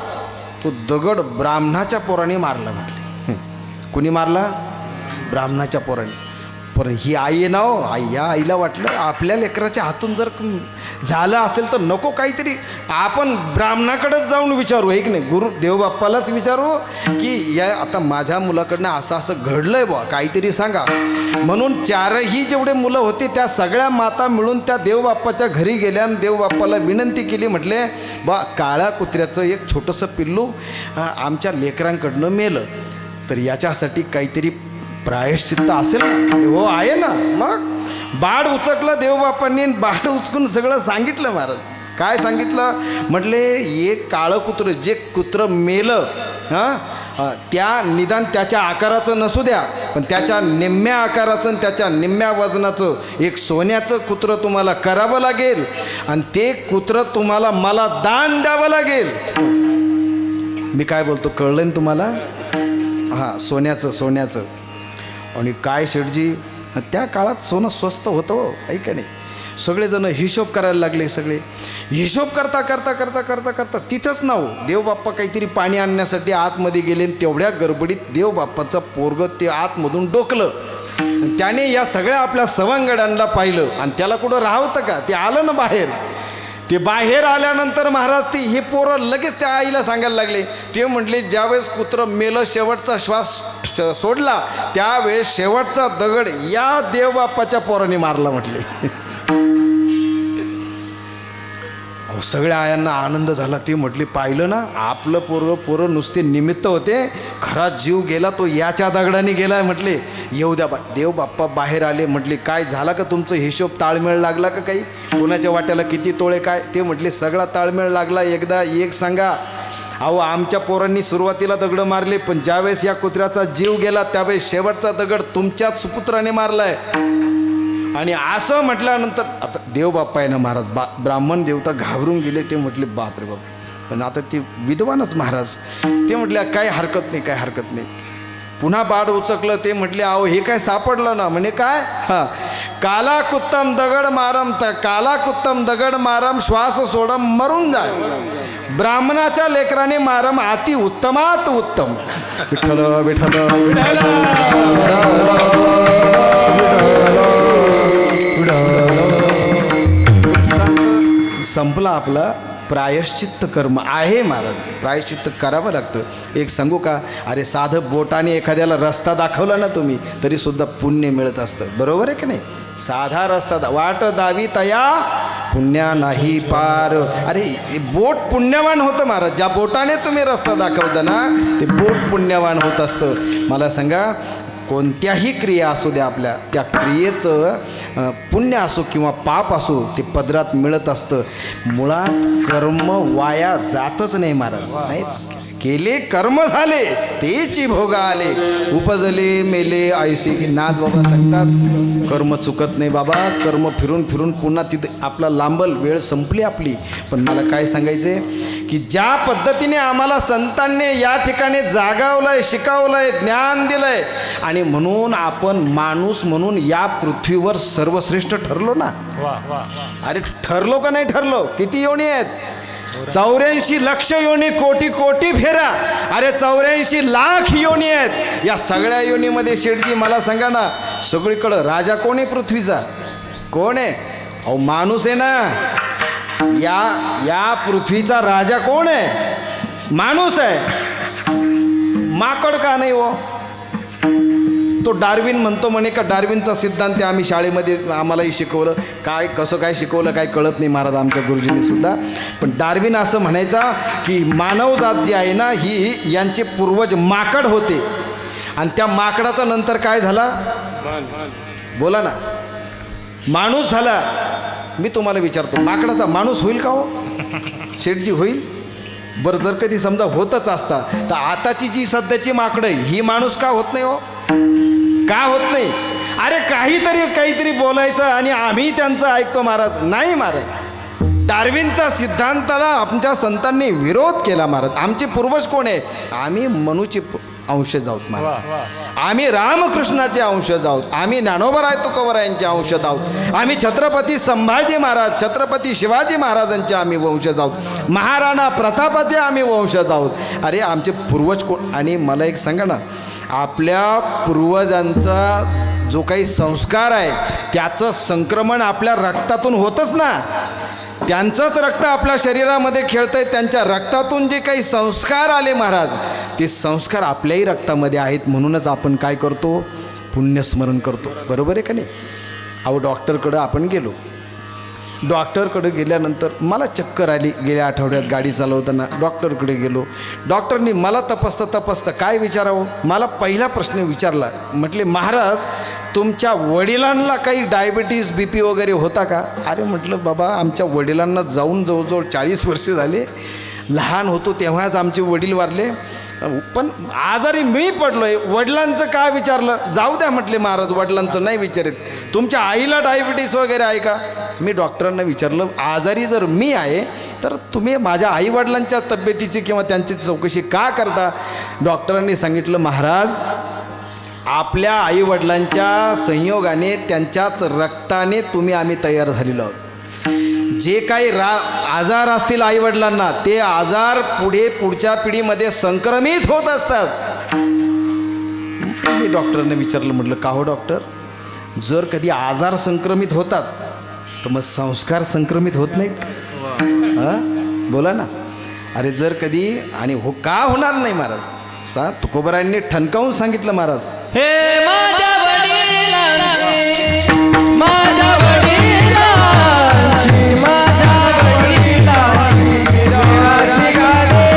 तो दगड ब्राह्मणाच्या पोराने मारला. म्हटले कुणी मारला? ब्राह्मणाच्या पोराने. पण ही आई आहे ना हो, आई, या आईला वाटलं आपल्या लेकराच्या हातून जर झालं असेल तर नको काहीतरी आपण ब्राह्मणाकडेच जाऊन विचारू, एक नाही गुरु देवबाप्पालाच विचारू की या आता माझ्या मुलाकडनं असं असं घडलं आहे बुवा, काहीतरी सांगा. म्हणून 4ही जेवढे मुलं होते त्या सगळ्या माता मिळून त्या देवबाप्पाच्या घरी गेल्या आणि देवबाप्पाला विनंती केली. म्हटले बा काळ्या कुत्र्याचं एक छोटंसं पिल्लू आमच्या लेकरांकडनं मेलं, तर याच्यासाठी काहीतरी प्रायश्चित्त असेल ना? हो आहे ना. मग बाळ उचकलं देवबापांनी, बाळ उचकून सगळं सांगितलं महाराज. काय सांगितलं? म्हटले एक काळं कुत्रं, जे कुत्रं मेलं त्या निदान त्याच्या आकाराचं नसू द्या, पण त्याच्या निम्म्या आकाराचं आणि त्याच्या निम्म्या वजनाचं एक सोन्याचं कुत्रं तुम्हाला करावं लागेल आणि ते कुत्रं तुम्हाला मला दान द्यावं लागेल. मी काय बोलतो कळलं ना तुम्हाला? हां सोन्याचं. आणि काय शेठजी, त्या काळात सोनं स्वस्त होतं ऐका नाही. सगळेजण हिशोब करायला लागले. सगळे हिशोब करता करता करता करता करता तिथंच ना हो देवबाप्पा काहीतरी पाणी आणण्यासाठी आतमध्ये गेले. तेवढ्या गडबडीत देवबाप्पाचं पोरगं ते आतमधून डोकलं. त्याने या सगळ्या आपल्या सवंगड्यांना पाहिलं आणि त्याला कुठं राहतं का? ते आलं ना बाहेर. ते बाहेर आल्यानंतर महाराज ते हे पोरं लगेच त्या आईला सांगायला लागले. ते म्हटले ज्यावेळेस कुत्रं मेलं, शेवटचा श्वास सोडला, त्यावेळेस शेवटचा दगड या देवबाप्पाच्या पोराने मारला. म्हटले सगळ्या आयांना आनंद झाला. ते म्हटले पाहिलं ना आपलं पोरं नुसते निमित्त होते, खरा जीव गेला तो याच्या दगडाने गेला. म्हटले येऊ द्या देवबाप्पा बाहेर आले. म्हटले काय झाला का तुमचं हिशोब, ताळमेळ लागला का काही? कोणाच्या वाट्याला किती तोळे काय? ते म्हटले सगळा ताळमेळ लागला. एकदा एक सांगा, अहो आमच्या पोरांनी सुरुवातीला दगड मारले, पण ज्यावेळेस या कुत्र्याचा जीव गेला त्यावेळेस शेवटचा दगड तुमच्याच सुपुत्राने मारलाय. आणि असं म्हटल्यानंतर आता देवबाप्पा आहे ना महाराज, ब्राह्मण देवता घाबरून गेले. ते म्हटले बापरे बाप. पण आता ते विद्वानच महाराज, ते म्हटले काय हरकत नाही. पुन्हा बाड उचकलं. ते म्हटले अहो हे काय सापडलं ना? म्हणे काय? काला कुत्तम दगड मारम श्वास सोडम मरून जाय. ब्राह्मणाच्या लेकराने मारम अति उत्तमात उत्तम. विठ्ठल विठ्ठल संपला आपला प्रायश्चित्त कर्म आहे महाराज. प्रायश्चित्त करावं लागतं. एक सांगू का? अरे साधं बोटाने एखाद्याला रस्ता दाखवला ना तुम्ही तरीसुद्धा पुण्य मिळत असतं, बरोबर आहे की नाही? साधा रस्ता वाट दावी तया पुण्या नाही पार. अरे बोट पुण्यवान होतं महाराज. ज्या बोटाने तुम्ही रस्ता दाखवता ना ते बोट पुण्यवान होत असतं. मला सांगा कोणत्याही क्रिया असू द्या आपल्या, त्या क्रियेचं पुण्य असो किंवा पाप असो ते पदरात मिळत असतं. मुळात कर्म वाया जातच नाही महाराज. नाहीच केले कर्म झाले तेची भोगा आले, उपजले मेले ऐसे की नाथ बाबा सांगतात. कर्म चुकत नाही बाबा, कर्म फिरून फिरून पुन्हा तिथं आपला लांबल, वेळ संपली आपली. पण मला काय सांगायचं आहे की ज्या पद्धतीने आम्हाला संतांनी या ठिकाणी जागावलंय, शिकवलंय, ज्ञान दिलंय, आणि म्हणून आपण माणूस म्हणून या पृथ्वीवर सर्वश्रेष्ठ ठरलो ना. अरे ठरलो का नाही ठरलो? किती योनी आहेत? 84 लक्ष योनी, कोटी कोटी फेरा. अरे 84 लाख योनी आहेत. या सगळ्या योनीमध्ये शेठजी मला सांगा ना, सगळीकडं राजा कोण आहे पृथ्वीचा? कोण आहे? अहो माणूस आहे ना. या पृथ्वीचा राजा कोण आहे? माणूस आहे. माकड का नाही हो? तो डार्विन म्हणतो म्हणे का डार्विनचा सिद्धांत आम्ही शाळेमध्ये आम्हालाही शिकवलं. काय कसं काय शिकवलं काय कळत नाही महाराज आमच्या गुरुजींनी सुद्धा. पण डार्विन असं म्हणायचा की मानवजात जी आहे ना ही यांचे पूर्वज माकड होते, आणि त्या माकडाचा नंतर काय झाला? बोला ना. माणूस झाला. मी तुम्हाला विचारतो, माकडाचा माणूस होईल का हो? शेठजी होईल? बरं, जर कधी समजा होतच असता तर आताची जी सध्याची माकडं ही माणूस का होत नाही हो? का होत नाही? अरे काहीतरी बोलायचं आणि आम्ही त्यांचं ऐकतो महाराज. नाही महाराज, डार्विनचा सिद्धांताला आमच्या संतांनी विरोध केला महाराज. आमचे पूर्वज कोण आहे? आम्ही मनूचे अंशज आहोत महाराज. आम्ही रामकृष्णाचे अंशज आहोत. आम्ही ज्ञानोबा तुकोबरायांचे अंशज आहोत. आम्ही छत्रपती संभाजी महाराज, छत्रपती शिवाजी महाराजांचे आम्ही वंशज आहोत. महाराणा प्रतापाचे आम्ही वंशज आहोत. अरे आमचे पूर्वज कोण? आणि मला एक सांगा ना, आपल्या पूर्वजांचा जो काही संस्कार आहे त्याचं संक्रमण आपल्या रक्तातून होतच ना. त्यांचंच रक्त आपल्या शरीरामध्ये खेळतंय. त्यांच्या रक्तातून जे काही संस्कार आले महाराज, ते संस्कार आपल्याही रक्तामध्ये आहेत. म्हणूनच आपण काय करतो? पुण्यस्मरण करतो. बरोबर आहे का नाही? अहो डॉक्टरकडं आपण गेलो. डॉक्टरकडे गेल्यानंतर मला चक्कर आली. गेल्या आठवड्यात गाडी चालवताना डॉक्टरकडे गेलो. डॉक्टरनी मला तपासता काय विचारावं? मला पहिला प्रश्न विचारला. म्हटले महाराज तुमच्या वडिलांना काही डायबिटीज BP वगैरे होता का? अरे म्हटलं बाबा आमच्या वडिलांना जाऊन जवळजवळ 40 वर्ष झाले. लहान होतो तेव्हाच आमचे वडील वारले. पण आजारी मी पडलो आहे. वडिलांचं काय विचारलं? जाऊ द्या म्हटले महाराज, वडिलांचं नाही विचारित. तुमच्या आईला डायबिटीस वगैरे आहे का? मी डॉक्टरांना विचारलं, आजारी जर मी आहे तर तुम्ही माझ्या आईवडिलांच्या तब्येतीची किंवा त्यांची चौकशी का करता? डॉक्टरांनी सांगितलं महाराज आपल्या आईवडिलांच्या संयोगाने, त्यांच्याच रक्ताने आम्ही तयार झालेलो आहोत. जे काही आजार असतील आईवडिलांना ते आजार पुढच्या पिढीमध्ये संक्रमित होत असतात. मी डॉक्टरांना विचारलं, म्हटलं का हो डॉक्टर, जर कधी आजार संक्रमित होतात तर मग संस्कार संक्रमित होत नाहीत का? बोला ना. अरे जर कधी, आणि हो का होणार नाही महाराज? तुकोबरायांनी ठणकावून सांगितलं महाराज, हे माझ्या वडिलांचे, माझ्या वडिलांची, माझ्या वडिलांची राशी गाणे,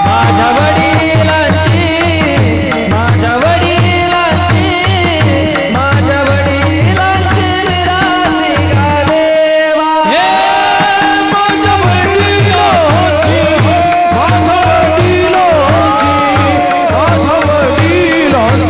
माझ्या वडिलांची, माझ्या वडिलांची, माझ्या वडिलांची राशी गाणे. हे माझ्या वडिलांची, माझ्या वडिलांची, माझ्या वडिलांची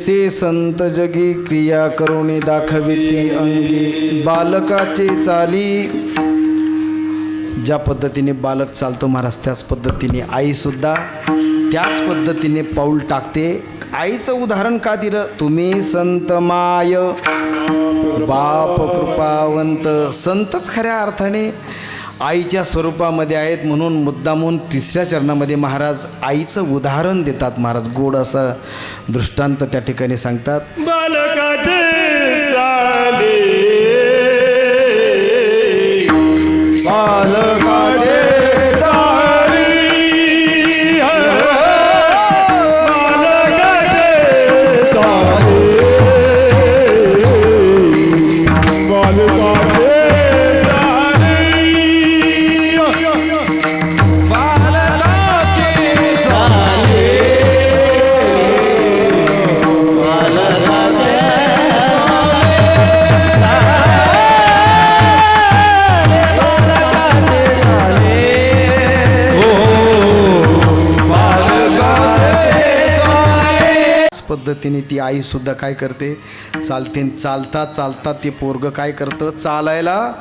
तैसे संत जगी क्रिया करुणी दाखविती अंगी बालकाचे चाली. ज्या पद्धतीने बालक चालतो महाराज त्याच पद्धतीने आईसुद्धा त्याच पद्धतीने पाऊल टाकते. आईचं उदाहरण का दिलं? तुम्ही संत माय बाप कृपावंत. संतच खऱ्या अर्थाने आईच्या स्वरूपामध्ये आहेत म्हणून मुद्दामून तिसऱ्या चरणामध्ये महाराज आईचं उदाहरण देतात. महाराज गोड असा दृष्टांत त्या ठिकाणी सांगतात. बालकाचे चाले बालकाचे चाली बालकाचे चाले बालकाचे पद्धतीने ती आईसुद्धा काय करते? चालते. चालता चालता ते पोरगं काय करतं? चालायला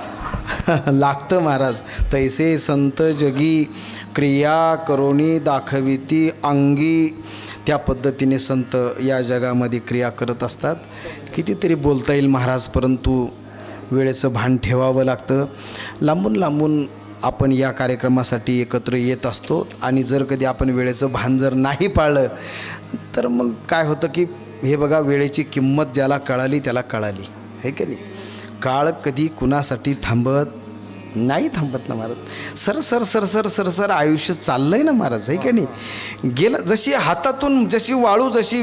लागतं महाराज. तैसे संत जगी क्रिया करुणी दाखविती अंगी. त्या पद्धतीने संत या जगामध्ये क्रिया करत असतात. कितीतरी बोलता येईल महाराज, परंतु वेळेचं भान ठेवावं लागतं. लांबून लांबून आपण या कार्यक्रमासाठी एकत्र येत असतो आणि जर कधी आपण वेळेचं भान जर नाही पाळलं तर मग काय होतं की हे बघा, वेळेची किंमत ज्याला कळाली त्याला कळाली आहे की नाही. काळ कधी कुणासाठी थांबत थांबत ना महाराज. सरसर आयुष्य चाललं आहे ना महाराज, आहे की नाही. गेलं जशी हातातून जशी वाळू जशी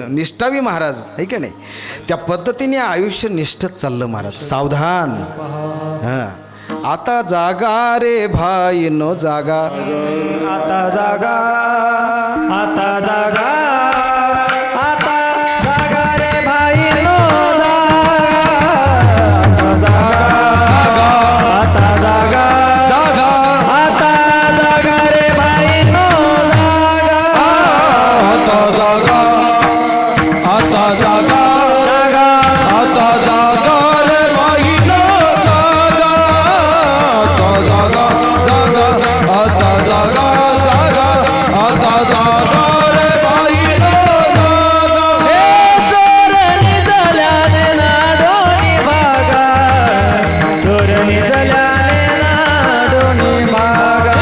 निष्ठावी महाराज, आहे की नाही, त्या पद्धतीने आयुष्य निष्ठच चाललं महाराज. सावधान. हां, आता जागा रे भाई नो जागा. आता जागा आता जागा आता जागा रे भाई नो आता जागा आता जागा रे भाई नो आता जागा आता जागा आता जागा रे भाई नो आता जागा आता जागा आता जागा रे भाई नो हे चोरणी झाल्याने ना दोन्ही भागा चोरणी झाल्याने ना दोन्ही भागा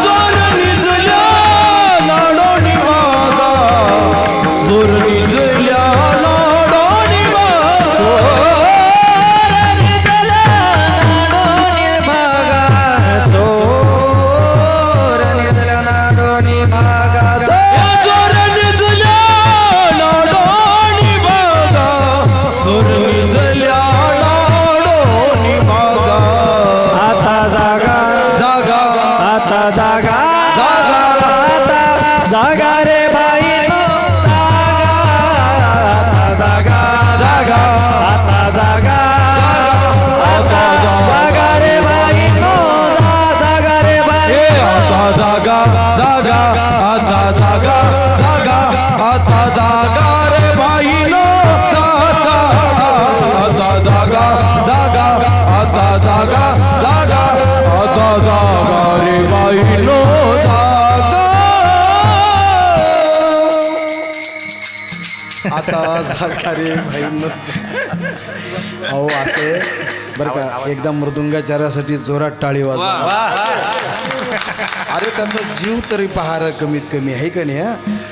चोरणी झाल्या ना दोन्ही भागा चोरणी झाल्या ना दोन्ही भागा चोरणी झाल्या ना दोन्ही भागा चोरणी झाल्या ना दोन्ही भागा चोरणी झाल्या ना दोन्ही भागा चोरणी झाल्या ना दोन्ही भागा आता जागा जागा आता जागा जागा आता जागा रे भाई नो जागा जागा आता जागा आता जागा रे भाई नो जागा रे भाई आता जागा जागा आता जागा जागा आता जागा रे भाई नो आता जागा जागा आता जागा जागा आता जागा रे भाई नो जागा. आता जागा रे भाई नो. अहो असे बरं का, एकदा मृदुंगाचार्यासाठी जोरात टाळी वाजवा. अरे त्याचा जीव तरी पहार कमीत कमी, आहे का नाही.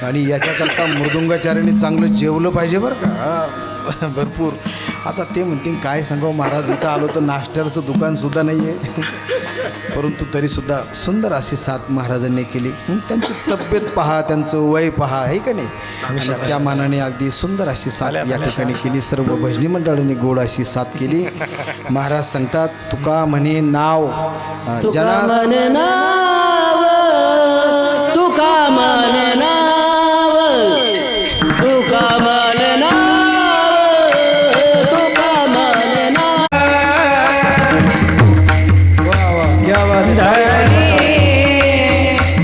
आणि याच्याकरता मृदुंगाचार्याने चांगलं जेवलं पाहिजे बरं का. भरपूर. आता ते म्हणतील काय सांगावं महाराज, इथं आलो तर नाश्त्याचं दुकानसुद्धा नाही आहे, परंतु तरीसुद्धा सुंदर अशी साथ महाराजांनी केली. त्यांची तब्येत पहा, त्यांचं वय पहा, आहे का नाही. आणि त्या मानाने अगदी सुंदर अशी साथ या ठिकाणी केली. सर्व भजनी मंडळांनी गोड अशी साथ केली. महाराज सांगतात, तुका म्हणे नाव जना तुका म्हणे नाव तुका म्हणे नाव तुका म्हणे नाव. वा वा, क्या बात आहे.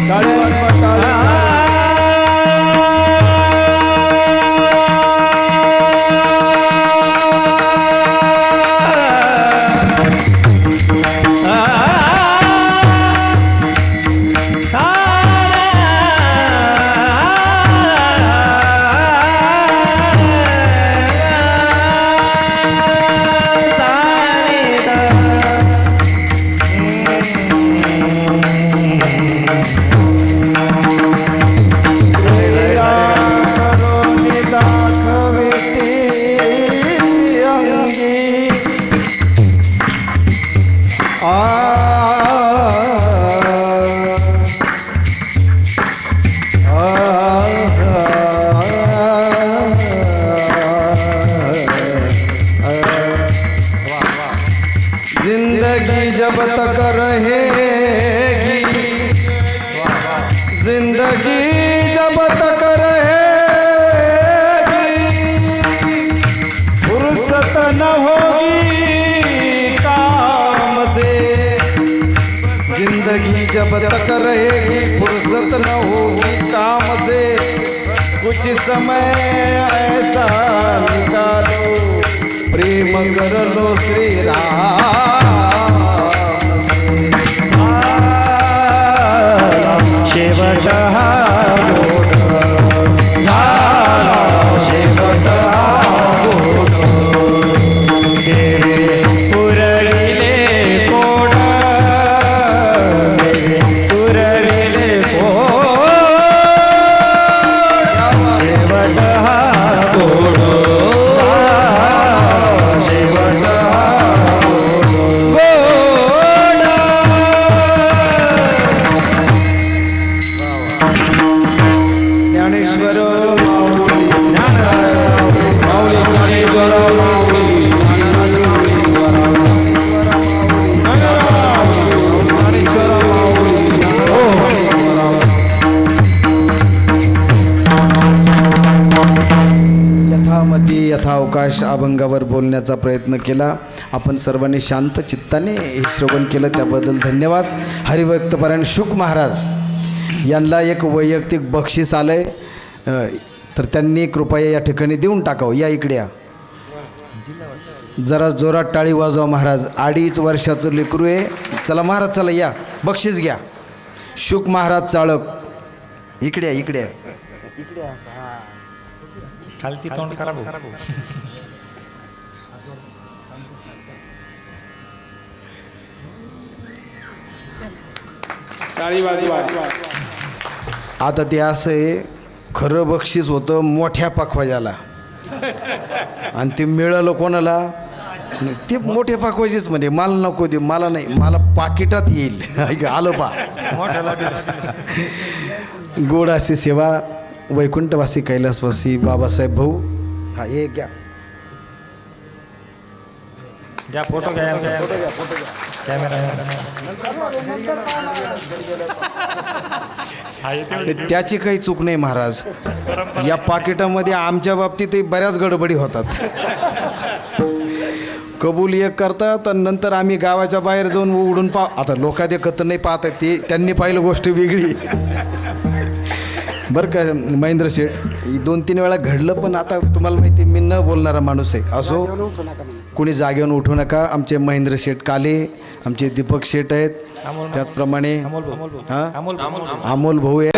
टाळी वाजवा, टाळी. नहीं जब तक रहेगी फुर्सत न होगी काम से कुछ समय ऐसा निकालो प्रेम कर लो श्री राम शेवट हा गोड झाला शेवट हा गोड देवे पुरविले कोड देवे पुरविले कोड शेवट हा गोड शेवट हा गोड ज्ञानेश्वर माऊली माऊली ज्ञानेश्वर माऊली यथामती यथावकाश अभंगावर बोलण्याचा प्रयत्न केला. आपण सर्वांनी शांत चित्ताने हे श्रवण केलं त्याबद्दल धन्यवाद. हरिभक्तपरायण शुक महाराज यांना एक वैयक्तिक बक्षीस आलंय, तर त्यांनी कृपया या ठिकाणी देऊन टाकावं. या इकडे या, जरा जोरात टाळी वाजवा महाराज. 2.5 वर्षाचं लेकरू आहे. चला महाराज चला या, बक्षीस घ्या. शुक महाराज चाळक इकडे या, इकडे या, इकडे या. खालती तोंड खराब आता ते असं आहे, खरं बक्षीस होतं मोठ्या पाखवाजाला आणि ते मिळालं कोणाला, ते मोठे पाखवाजीच म्हणजे मला नको दे, मला नाही, मला पाकिटात येईल. ऐक आलं पा गोड अशी सेवा. वैकुंठवासी कैलासवासी बाबासाहेब भाऊ, हा हे घ्या. घ्या फोटो घ्या कॅमेरा त्याची काही चूक नाही महाराज. या पाकिटामध्ये आमच्या बाबतीतही बऱ्याच गडबडी होतात. कबूल एक करतात आणि नंतर आम्ही गावाच्या बाहेर जाऊन उडून आता लोका देखत नाही पाहतात, ते त्यांनी पाहिलं गोष्ट वेगळी. बरं का महेंद्र शेठ, 2-3 वेळा घडलं, पण आता तुम्हाला माहिती मी न बोलणारा माणूस आहे. असो, कोणी जागेवरून उठू नका. आमचे महेंद्र शेठ काले, आमचे दीपक शेठ आहेत, त्याचप्रमाणे हां अमोल भाऊ आहे.